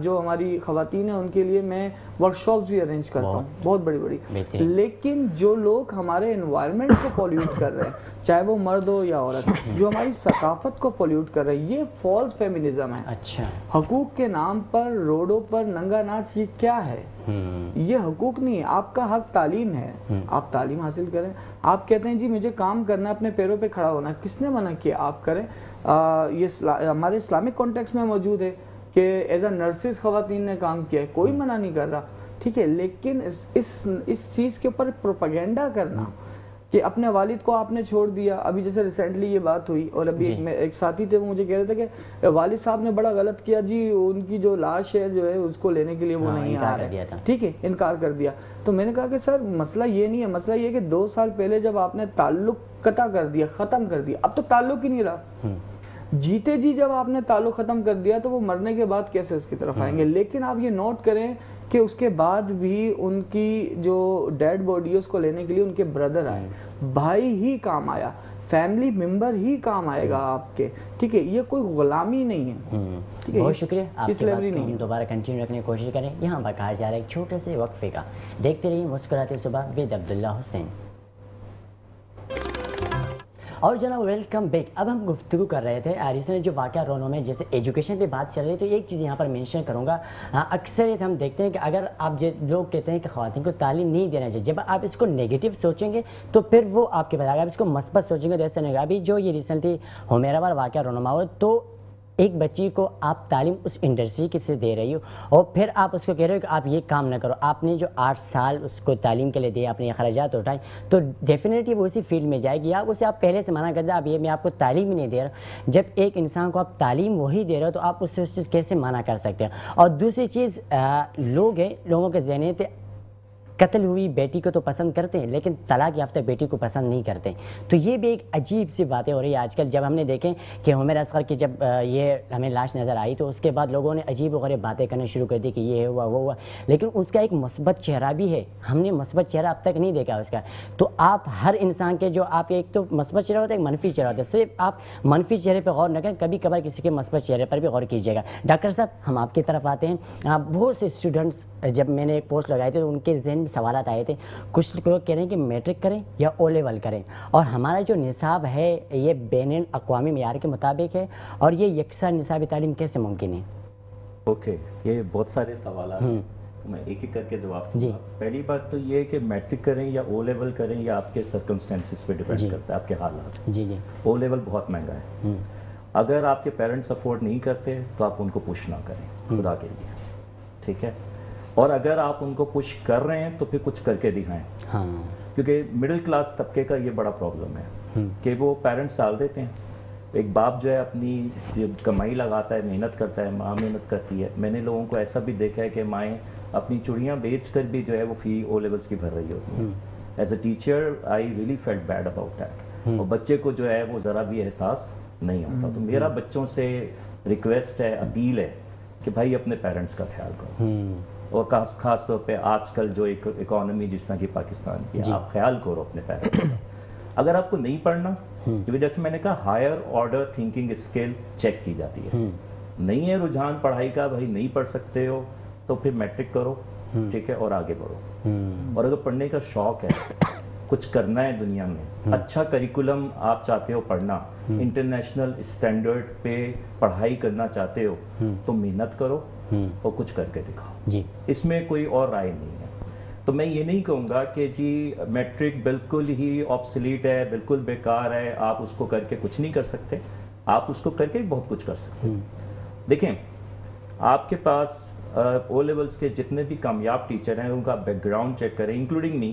جو ہماری خواتین ہیں ان کے لیے میں ورکشاپس بھی ارینج کرتا ہوں, بہت بڑی بڑی. لیکن جو لوگ ہمارے انوائرمنٹ کو پولیوٹ کر رہے ہیں, چاہے وہ مرد ہو یا عورت, جو ہماری ثقافت کو پولیوٹ کر رہے ہیں, یہ فالس فیمنزم ہے. اچھا, حقوق کے نام پر روڈوں پر ننگا ناچ, یہ کیا ہے؟ یہ حقوق نہیں ہے. آپ کا حق تعلیم ہے, آپ تعلیم حاصل کریں. آپ کہتے ہیں جی مجھے کام کرنا ہے, اپنے پیروں پہ کھڑا ہونا ہے, کس نے منع کیا؟ آپ کریں. یہ ہمارے اسلامک کانٹیکس میں موجود ہے کہ ایز اے نرسز خواتین نے کام کیا ہے, کوئی منع نہیں کر رہا, ٹھیک ہے. لیکن اس چیز کے اوپر پروپیگنڈا کرنا کہ اپنے والد کو آپ نے چھوڑ دیا. ابھی جیسے ریسنٹلی یہ بات ہوئی, اور ابھی ایک ساتھی تھے وہ مجھے کہہ رہے تھے کہ والد صاحب نے بڑا غلط کیا جی, ان کی جو لاش ہے جو ہے اس کو لینے کے لیے وہ نہیں آ رہے, ٹھیک ہے, انکار کر دیا. تو میں نے کہا کہ سر مسئلہ یہ نہیں ہے, مسئلہ یہ کہ 2 سال پہلے جب آپ نے تعلق قطع کر دیا, ختم کر دیا, اب تو تعلق ہی نہیں رہا. جیتے جی جب آپ نے تعلق ختم کر دیا تو وہ مرنے کے بعد کیسے اس کی طرف آئیں گے؟ لیکن آپ یہ نوٹ کریں کہ اس کے بعد بھی ان کی جو ڈیڈ باڈی ہے اس کو لینے کے لیے ان کے بردر آئے, بھائی ہی کام آیا, فیملی ممبر ہی کام آئے گا آپ کے, ٹھیک ہے. یہ کوئی غلامی نہیں ہے. بہت شکریہ. آپ کی بات کو ہم دوبارہ کنٹینیو رکھنے کی کوشش کریں. یہاں پر کہا جا رہا ہے ایک چھوٹے سے وقفے کا. دیکھتے رہیے مسکراتے صبح ود عبداللہ حسین. اور جناب ویلکم بیک. اب ہم گفتگو کر رہے تھے ریسنٹ جو واقعہ رونو میں, جیسے ایجوکیشن پہ بات چل رہی ہے, تو ایک چیز یہاں پر مینشن کروں گا. اکثر ہم دیکھتے ہیں کہ اگر آپ لوگ کہتے ہیں کہ خواتین کو تعلیم نہیں دینا چاہیے, جب آپ اس کو نیگیٹو سوچیں گے تو پھر وہ آپ کے بجائے, آپ اس کو مثبت سوچیں گے تو ایسا نہیں ہوگا. ابھی جو یہ ریسنٹلی ہومیرا واقعہ رونما ہوا, تو ایک بچی کو آپ تعلیم اس انڈسٹری کی سے دے رہی ہو, اور پھر آپ اس کو کہہ رہے ہو کہ آپ یہ کام نہ کرو. آپ نے جو 8 سال اس کو تعلیم کے لیے دیے, آپ نے اخراجات اٹھائے, تو ڈیفینیٹلی وہ اسی فیلڈ میں جائے گی. آپ اسے آپ پہلے سے منع کر دیں, اب یہ میں آپ کو تعلیم ہی نہیں دے رہا. جب ایک انسان کو آپ تعلیم وہی دے رہے ہو تو آپ اس سے اس چیز کیسے منع کر سکتے ہیں؟ اور دوسری چیز, لوگ ہیں, لوگوں کے ذہنیت قتل ہوئی بیٹی کو تو پسند کرتے ہیں لیکن طلاق یافتہ بیٹی کو پسند نہیں کرتے. تو یہ بھی ایک عجیب سی باتیں ہو رہی ہے آج کل. جب ہم نے دیکھیں کہ حمیر اصغر کی جب یہ ہمیں لاش نظر آئی تو اس کے بعد لوگوں نے عجیب و غریب باتیں کرنا شروع کر دی کہ یہ ہوا وہ ہوا, لیکن اس کا ایک مثبت چہرہ بھی ہے. ہم نے مثبت چہرہ اب تک نہیں دیکھا اس کا. تو آپ ہر انسان کے جو آپ ایک تو مثبت چہرہ ہوتا ہے, ایک منفی چہرہ ہوتا ہے. صرف آپ منفی چہرے پہ غور نہ کریں, کبھی کبھار کسی کے مثبت چہرے پر بھی غور کیجیے گا. ڈاکٹر صاحب ہم آپ کی طرف آتے ہیں. بہت سے اسٹوڈنٹس, جب میں نے ایک پوسٹ لگائے تھے تو ان کے ذہن میں سوالات آئے تھے. کچھ لوگ کہہ رہے ہیں کہ میٹرک کریں یا او لیول کریں, اور ہمارا جو نصاب ہے یہ بین الاقوامی معیار کے مطابق ہے, اور یہ یکساں نصابی تعلیم کیسے ممکن ہے؟ اوکے, یہ بہت سارے سوالات ہیں, میں ایک ایک کر کے جواب دوں گا. پہلی بات تو یہ ہے کہ میٹرک کریں یا او لیول کریں, یا آپ کے سرکمسٹینسز پہ ڈیپینڈ کرتا ہے, آپ کے حالات. جی. او لیول بہت مہنگا ہے. اگر آپ کے پیرنٹس افورڈ نہیں کرتے تو آپ ان کو پش نہ کریں خدا کے لیے, ٹھیک ہے. اور اگر آپ ان کو پش کر رہے ہیں تو پھر کچھ کر کے دکھائیں. کیونکہ مڈل کلاس طبقے کا یہ بڑا پرابلم ہے کہ وہ پیرنٹس ڈال دیتے ہیں. ایک باپ جو ہے اپنی کمائی لگاتا ہے, محنت کرتا ہے, ماں محنت کرتی ہے. میں نے لوگوں کو ایسا بھی دیکھا ہے کہ مائیں اپنی چڑیاں بیچ کر بھی جو ہے وہ فی او لیولس کی بھر رہی ہوتی ہیں. As a teacher I really felt bad about that. اور بچے کو جو ہے وہ ذرا بھی احساس نہیں ہوتا. تو میرا بچوں سے ریکویسٹ ہے, اپیل ہے کہ بھائی اپنے پیرنٹس کا خیال کرو, اور خاص طور پہ آج کل جو ایک اکانومی جس طرح کی پاکستان کی, آپ خیال کرو اپنے پیرنٹس کا. اگر آپ کو نہیں پڑھنا, کیونکہ جیسے میں نے کہا higher order thinking skill check کی جاتی ہے. نہیں ہے رجحان پڑھائی کا, بھائی نہیں پڑھ سکتے ہو تو پھر میٹرک کرو, ٹھیک ہے, اور آگے بڑھو. اور اگر پڑھنے کا شوق ہے, کچھ کرنا ہے دنیا میں, اچھا کریکولم آپ چاہتے ہو پڑھنا, انٹرنیشنل اسٹینڈرڈ پہ پڑھائی کرنا چاہتے ہو, تو محنت کرو اور کچھ کر کے دکھاؤ. جی, اس میں کوئی اور رائے نہیں ہے. تو میں یہ نہیں کہوں گا کہ جی میٹرک بالکل ہی آبسلیٹ ہے, بالکل بیکار ہے, آپ اس کو کر کے کچھ نہیں کر سکتے. آپ اس کو کر کے بہت کچھ کر سکتے. دیکھیں, آپ کے پاس او لیولس کے جتنے بھی کامیاب ٹیچر ہیں ان کا بیک گراؤنڈ چیک کریں, انکلوڈنگ می.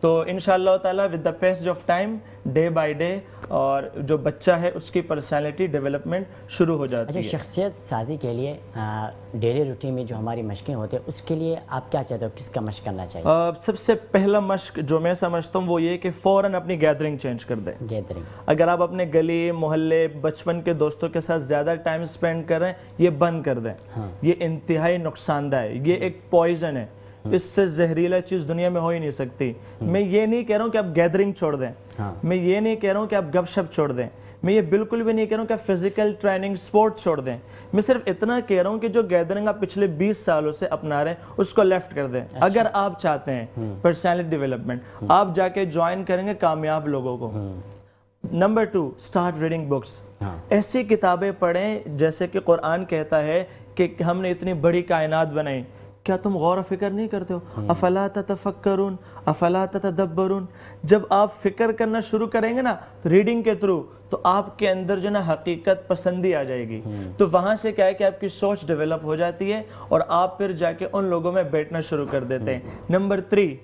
تو انشاءاللہ تعالیٰ with the pace of time day by day اور جو بچہ ہے اس کی پرسنالٹی ڈیولپمنٹ شروع ہو جاتی اچھا، ہے. شخصیت سازی کے لیے ڈیلی روٹین میں جو ہماری مشقیں ہوتے ہیں اس کے لیے آپ کیا چاہتے ہو، کس کا مشق کرنا چاہیے؟ سب سے پہلا مشق جو میں سمجھتا ہوں وہ یہ کہ فوراً اپنی گیدرنگ چینج کر دیں. گیدرنگ. اگر آپ اپنے گلی محلے بچپن کے دوستوں کے ساتھ زیادہ ٹائم سپینڈ کر رہے ہیں یہ بند کر دیں. یہ انتہائی نقصان دہ ہے، یہ ایک پوائزن ہے. اس سے زہریلا چیز دنیا میں ہو ہی نہیں سکتی. میں یہ نہیں کہہ رہا ہوں کہ آپ گیدرنگ چھوڑ دیں، میں یہ نہیں کہہ رہا ہوں کہ آپ گپ شپ چھوڑ دیں، میں یہ بالکل بھی نہیں کہہ رہا ہوں کہ آپ فزیکل ٹریننگ سپورٹ چھوڑ دیں. میں صرف اتنا کہہ رہا ہوں کہ جو گیدرنگ آپ پچھلے 20 سالوں سے اپنا رہے ہیں اس کو لیفٹ کر دیں. اگر آپ چاہتے ہیں پرسنالٹی ڈیولپمنٹ آپ جا کے جوائن کریں گے کامیاب لوگوں کو. Number 2، start reading books. ایسی کتابیں پڑھیں جیسے کہ قرآن کہتا ہے کہ ہم نے اتنی بڑی کائنات بنائی، کیا تم غور و فکر نہیں کرتے ہو؟ افلا تتفکرون افلا تتدبرون. جب آپ فکر کرنا شروع کریں گے نا ریڈنگ کے تھرو تو آپ کے اندر جو نا حقیقت پسندی آ جائے گی. تو وہاں سے کیا ہے کہ آپ کی سوچ ڈیولپ ہو جاتی ہے اور آپ پھر جا کے ان لوگوں میں بیٹھنا شروع کر دیتے ہیں. Number 3،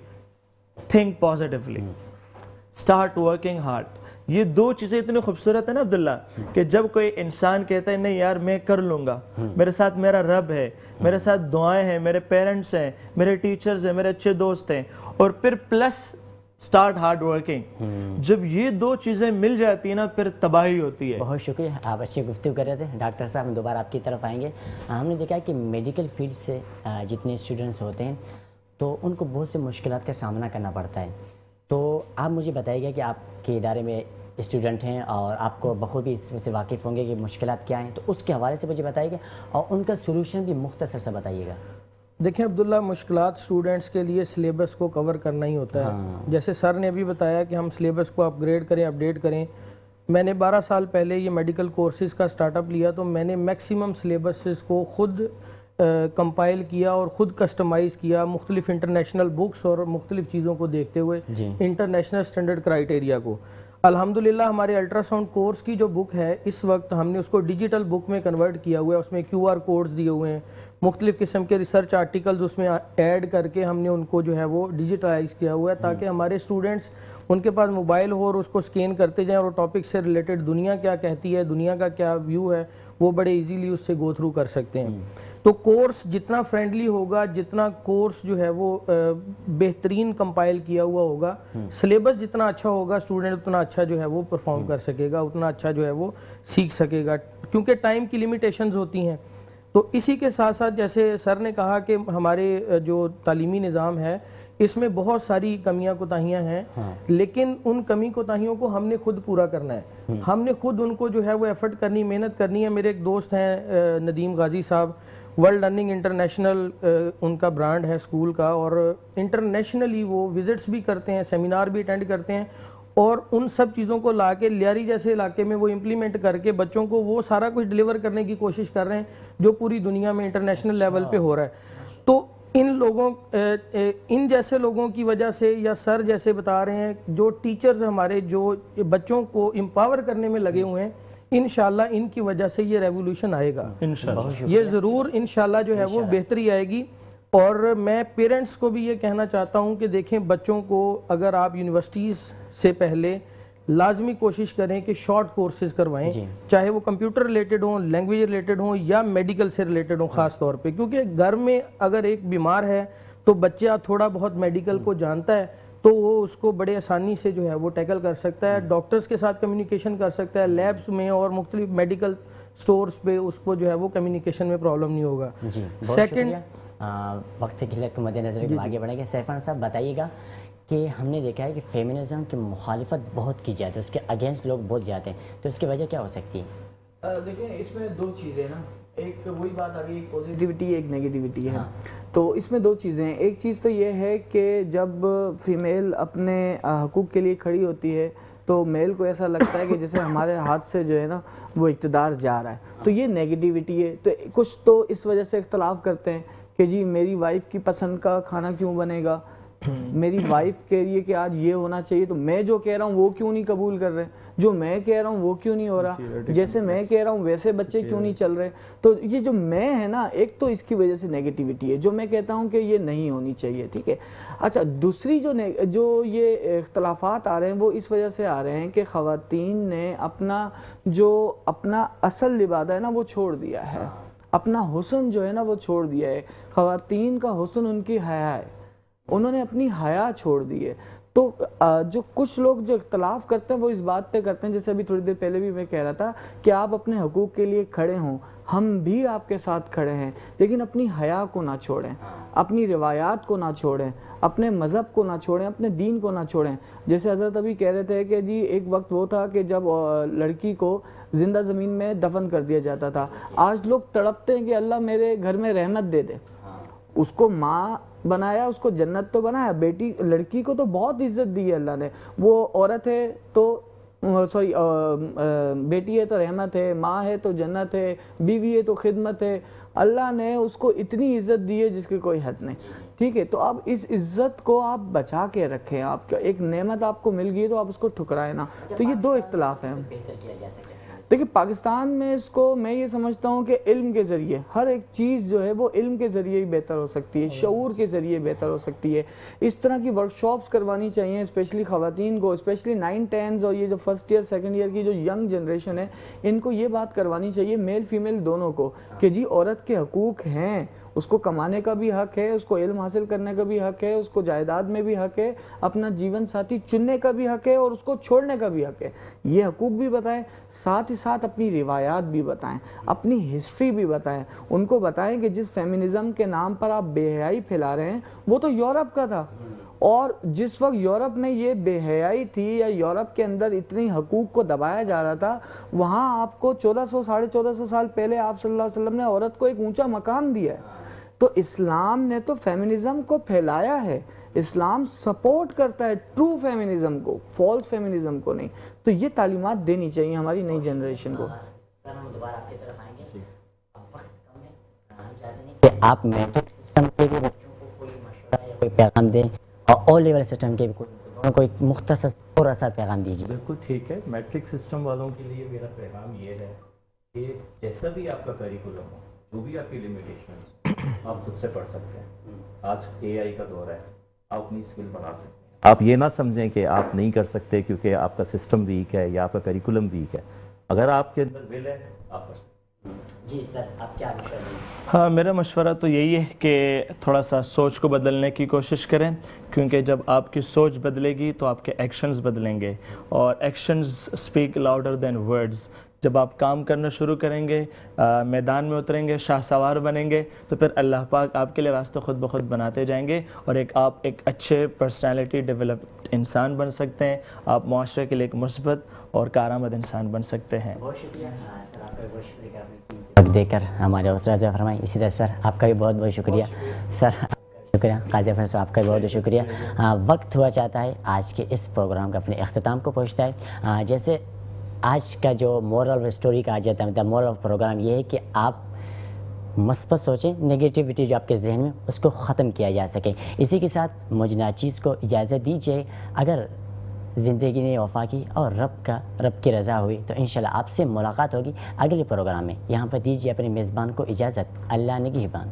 think positively, start working hard. یہ 2 چیزیں اتنی خوبصورت ہیں نا عبداللہ کہ جب کوئی انسان کہتا ہے نہیں یار میں کر لوں گا، میرے ساتھ میرا رب ہے، میرے ساتھ دعائیں ہیں، میرے پیرنٹس ہیں، میرے ٹیچرز ہیں، میرے اچھے دوست ہیں، اور پھر پلس اسٹارٹ ہارڈ ورکنگ. جب یہ 2 چیزیں مل جاتی ہیں نا پھر تباہی ہوتی ہے. بہت شکریہ، آپ اچھی گفتگو کر رہے تھے. ڈاکٹر صاحب ہم دوبارہ آپ کی طرف آئیں گے. ہم نے دیکھا ہے کہ میڈیکل فیلڈ سے جتنے اسٹوڈنٹس ہوتے ہیں تو ان کو بہت سے مشکلات کا سامنا کرنا پڑتا ہے. تو آپ مجھے بتائیے گا کہ آپ کے ادارے میں اسٹوڈنٹ ہیں اور آپ کو بخوبی اس سے واقف ہوں گے کہ مشکلات کیا ہیں، تو اس کے حوالے سے مجھے بتائیے گا اور ان کا سولوشن بھی مختصر سے بتائیے گا. دیکھیں عبداللہ، مشکلات اسٹوڈنٹس کے لیے سلیبس کو کور کرنا ہی ہوتا ہے. جیسے سر نے بھی بتایا کہ ہم سلیبس کو اپ گریڈ کریں، اپڈیٹ کریں. میں نے 12 سال پہلے یہ میڈیکل کورسز کا سٹارٹ اپ لیا تو میں نے میکسیمم سلیبسز کو خود کمپائل کیا اور خود کسٹمائز کیا مختلف انٹرنیشنل بکس اور مختلف چیزوں کو دیکھتے ہوئے انٹرنیشنل سٹینڈرڈ کرائیٹیریا کو. الحمدللہ ہمارے الٹرا ساؤنڈ کورس کی جو بک ہے اس وقت ہم نے اس کو ڈیجیٹل بک میں کنورٹ کیا ہوا ہے. اس میں QR کوڈز دیے ہوئے ہیں، مختلف قسم کے ریسرچ آرٹیکلز اس میں ایڈ کر کے ہم نے ان کو جو ہے وہ ڈیجیٹلائز کیا ہوا ہے تاکہ ہمارے اسٹوڈنٹس ان کے پاس موبائل ہو اور اس کو سکین کرتے جائیں اور ٹاپک سے ریلیٹڈ دنیا کیا کہتی ہے، دنیا کا کیا ویو ہے، وہ بڑے ایزیلی اس سے گو تھرو کر سکتے ہیں. تو کورس جتنا فرینڈلی ہوگا، جتنا کورس جو ہے وہ بہترین کمپائل کیا ہوا ہوگا، سلیبس جتنا اچھا ہوگا اسٹوڈنٹ اتنا اچھا جو ہے وہ پرفارم کر سکے گا، اتنا اچھا جو ہے وہ سیکھ سکے گا، کیونکہ ٹائم کی لیمیٹیشنز ہوتی ہیں. تو اسی کے ساتھ ساتھ جیسے سر نے کہا کہ ہمارے جو تعلیمی نظام ہے اس میں بہت ساری کمیاں کوتاہیاں ہیں، لیکن ان کمی کوتاہیوں کو ہم نے خود پورا کرنا ہے. ہم نے خود ان کو جو ہے وہ ایفرٹ کرنی، محنت کرنی ہے. میرے ایک دوست ہیں ندیم غازی صاحب، ورلڈ لرننگ انٹرنیشنل ان کا برانڈ ہے اسکول کا، اور انٹرنیشنلی وہ وزٹس بھی کرتے ہیں، سیمینار بھی اٹینڈ کرتے ہیں، اور ان سب چیزوں کو لا کے لیاری جیسے علاقے میں وہ امپلیمنٹ کر کے بچوں کو وہ سارا کچھ ڈیلیور کرنے کی کوشش کر رہے ہیں جو پوری دنیا میں انٹرنیشنل لیول پہ ہو رہا ہے. تو ان جیسے لوگوں کی وجہ سے، یا سر جیسے بتا رہے ہیں جو ٹیچرز ہمارے جو بچوں کو امپاور کرنے میں لگے ہوئے ہیں، انشاءاللہ ان کی وجہ سے یہ ریولوشن آئے گا. یہ ضرور انشاءاللہ جو ہے وہ بہتری آئے گی. اور میں پیرنٹس کو بھی یہ کہنا چاہتا ہوں کہ دیکھیں بچوں کو اگر آپ یونیورسٹیز سے پہلے لازمی کوشش کریں کہ شارٹ کورسز کروائیں، چاہے وہ کمپیوٹر ریلیٹڈ ہوں، لینگویج ریلیٹڈ ہوں، یا میڈیکل سے ریلیٹڈ ہوں خاص طور پہ. کیونکہ گھر میں اگر ایک بیمار ہے تو بچہ تھوڑا بہت میڈیکل کو جانتا ہے تو وہ اس کو بڑے آسانی سے جو ہے وہ ٹیکل کر سکتا ہے، ڈاکٹرز کے ساتھ کمیونیکیشن کر سکتا ہے، لیبس میں اور مختلف میڈیکل سٹورز پہ اس کو جو ہے وہ کمیونیکیشن میں پرابلم نہیں ہوگا. سیکنڈ، وقت کی لت کو مد نظر آگے بڑھیں گے. سیفان صاحب بتائیے گا کہ ہم نے دیکھا ہے کہ فیمنزم کی مخالفت بہت کی جاتی ہے، اس کے اگینسٹ لوگ بہت جاتے ہیں، تو اس کی وجہ کیا ہو سکتی ہے؟ دیکھیں اس میں 2 چیزیں نا، ایک وہی بات آ گئی، ایک پوزیٹیوٹی ایک نیگیٹیوٹی ہے. تو اس میں 2 چیزیں ہیں. ایک چیز تو یہ ہے کہ جب فیمیل اپنے حقوق کے لیے کھڑی ہوتی ہے تو میل کو ایسا لگتا ہے کہ جیسے ہمارے ہاتھ سے جو ہے نا وہ اقتدار جا رہا ہے. تو یہ نیگیٹیوٹی ہے. تو کچھ تو اس وجہ سے اختلاف کرتے ہیں کہ جی میری وائف کی پسند کا کھانا کیوں بنے گا، میری وائف کہہ رہی ہے کہ آج یہ ہونا چاہیے تو میں جو کہہ رہا ہوں وہ کیوں نہیں قبول کر رہے, جو میں کہہ رہا ہوں وہ کیوں نہیں ہو رہا, جیسے میں کہہ رہا ہوں ویسے بچے کیوں نہیں چل رہے. تو یہ جو میں ہے نا, ایک تو اس کی وجہ سے نیگیٹیوٹی ہے جو میں کہتا ہوں کہ یہ نہیں ہونی چاہیے, ٹھیک ہے. اچھا, دوسری جو یہ اختلافات آ رہے ہیں وہ اس وجہ سے آ رہے ہیں کہ خواتین نے اپنا اصل لبادہ ہے نا وہ چھوڑ دیا ہے, اپنا حسن جو ہے نا وہ چھوڑ دیا ہے. خواتین کا حسن ان کی حیا ہے, انہوں نے اپنی حیا چھوڑ دی ہے. تو جو کچھ لوگ جو اختلاف کرتے ہیں وہ اس بات پہ کرتے ہیں, جیسے ابھی تھوڑی دیر پہلے بھی میں کہہ رہا تھا کہ آپ اپنے حقوق کے لیے کھڑے ہوں, ہم بھی آپ کے ساتھ کھڑے ہیں, لیکن اپنی حیا کو نہ چھوڑیں, اپنی روایات کو نہ چھوڑیں, اپنے مذہب کو نہ چھوڑیں, اپنے دین کو نہ چھوڑیں. جیسے حضرت ابھی کہہ رہے تھے کہ جی ایک وقت وہ تھا کہ جب لڑکی کو زندہ زمین میں دفن کر دیا جاتا تھا. آج لوگ تڑپتے ہیں کہ اللہ میرے گھر میں رحمت دے دے. اس کو ماں بنایا, اس کو جنت تو بنایا, بیٹی لڑکی کو تو بہت عزت دی ہے اللہ نے. وہ عورت ہے تو بیٹی ہے تو رحمت ہے, ماں ہے تو جنت ہے, بیوی ہے تو خدمت ہے. اللہ نے اس کو اتنی عزت دی ہے جس کی کوئی حد نہیں, ٹھیک ہے. تو اب اس عزت کو آپ بچا کے رکھیں, آپ کا ایک نعمت آپ کو مل گئی تو آپ اس کو ٹھکرائیں نا. تو یہ دو اختلاف ہیں. دیکھیں پاکستان میں اس کو میں یہ سمجھتا ہوں کہ علم کے ذریعے ہر ایک چیز جو ہے وہ علم کے ذریعے ہی بہتر ہو سکتی ہے, شعور کے ذریعے بہتر ہو سکتی ہے. اس طرح کی ورکشاپس کروانی چاہیے اسپیشلی خواتین کو, اسپیشلی 9-10s اور یہ جو فرسٹ ایئر سیکنڈ ایئر کی جو ینگ جنریشن ہے ان کو یہ بات کروانی چاہیے, میل فیمیل دونوں کو, کہ جی عورت کے حقوق ہیں, اس کو کمانے کا بھی حق ہے, اس کو علم حاصل کرنے کا بھی حق ہے, اس کو جائیداد میں بھی حق ہے, اپنا جیون ساتھی چننے کا بھی حق ہے اور اس کو چھوڑنے کا بھی حق ہے. یہ حقوق بھی بتائیں, ساتھ ہی ساتھ اپنی روایات بھی بتائیں, اپنی ہسٹری بھی بتائیں. ان کو بتائیں کہ جس فیمنزم کے نام پر آپ بے حیائی پھیلا رہے ہیں وہ تو یورپ کا تھا, اور جس وقت یورپ میں یہ بے حیائی تھی یا یورپ کے اندر اتنی حقوق کو دبایا جا رہا تھا, وہاں آپ کو 1400-1450 سال پہلے آپ صلی اللہ علیہ وسلم نے عورت کو ایک اونچا مقام دیا ہے. تو اسلام نے تو فیمنزم کو پھیلایا ہے, اسلام سپورٹ کرتا ہے ٹرو فیمنزم کو, فالس فیمنزم کو نہیں. تو یہ تعلیمات دینی چاہیے ہماری نئی جنریشن کو. کہ آپ میٹرک سسٹم کے بھی بچوں کو کوئی مشورہ یا کوئی پیغام دیں اور او لیول سسٹم کے بھی کوئی مختصر اور اثر پیغام دیجیے. بالکل ٹھیک ہے. میٹرک سسٹم والوں کے لیے میرا پیغام یہ ہے کہ جیسا بھی آپ کا کریکولم ہو, جو بھی آپ کی لمیٹیشنز آپ خود سے پڑھ سکتے ہیں. آج اے آئی کا دور ہے, آپ اپنی اسکل بڑھا سکتے ہیں. آپ یہ نہ سمجھیں کہ آپ نہیں کر سکتے کیونکہ آپ کا سسٹم ویک ہے یا آپ کا کریکولم ویک ہے. اگر آپ کے اندر ول ہے آپ کر سکتے ہیں. جی سر, آپ کیا مشورہ دیں؟ ہاں, میرا مشورہ تو یہی ہے کہ تھوڑا سا سوچ کو بدلنے کی کوشش کریں, کیونکہ جب آپ کی سوچ بدلے گی تو آپ کے ایکشنز بدلیں گے, اور actions speak louder than words. جب آپ کام کرنا شروع کریں گے, میدان میں اتریں گے, شاہ سوار بنیں گے, تو پھر اللہ پاک آپ کے لیے راستہ خود بخود بناتے جائیں گے, اور آپ ایک اچھے پرسنالٹی ڈیولپڈ انسان بن سکتے ہیں. آپ معاشرے کے لیے ایک مثبت اور کارآمد انسان بن سکتے ہیں. بہت شکریہ سر, آپ کا بہت شکریہ وقت دے کر ہمارے حوصلہ افزائی فرمائیں. اسی طرح سر آپ کا بھی بہت بہت شکریہ. سر شکریہ, قاضی افضل صاحب آپ کا بھی بہت بہت شکریہ. وقت ہوا چاہتا ہے آج کے اس پروگرام کا اپنے اختتام کو پہنچتا ہے. جیسے آج کا جو مورل اسٹوری کا آ جاتا ہے, مورل آف پروگرام یہ ہے کہ آپ مثبت سوچیں, نگیٹیوٹی جو آپ کے ذہن میں اس کو ختم کیا جا سکے. اسی کے ساتھ مجھ ناچیز کو اجازت دیجیے. اگر زندگی نے وفا کی اور رب کی رضا ہوئی تو انشاءاللہ آپ سے ملاقات ہوگی اگلے پروگرام میں. یہاں پر دیجیے اپنے میزبان کو اجازت. اللہ نگہبان.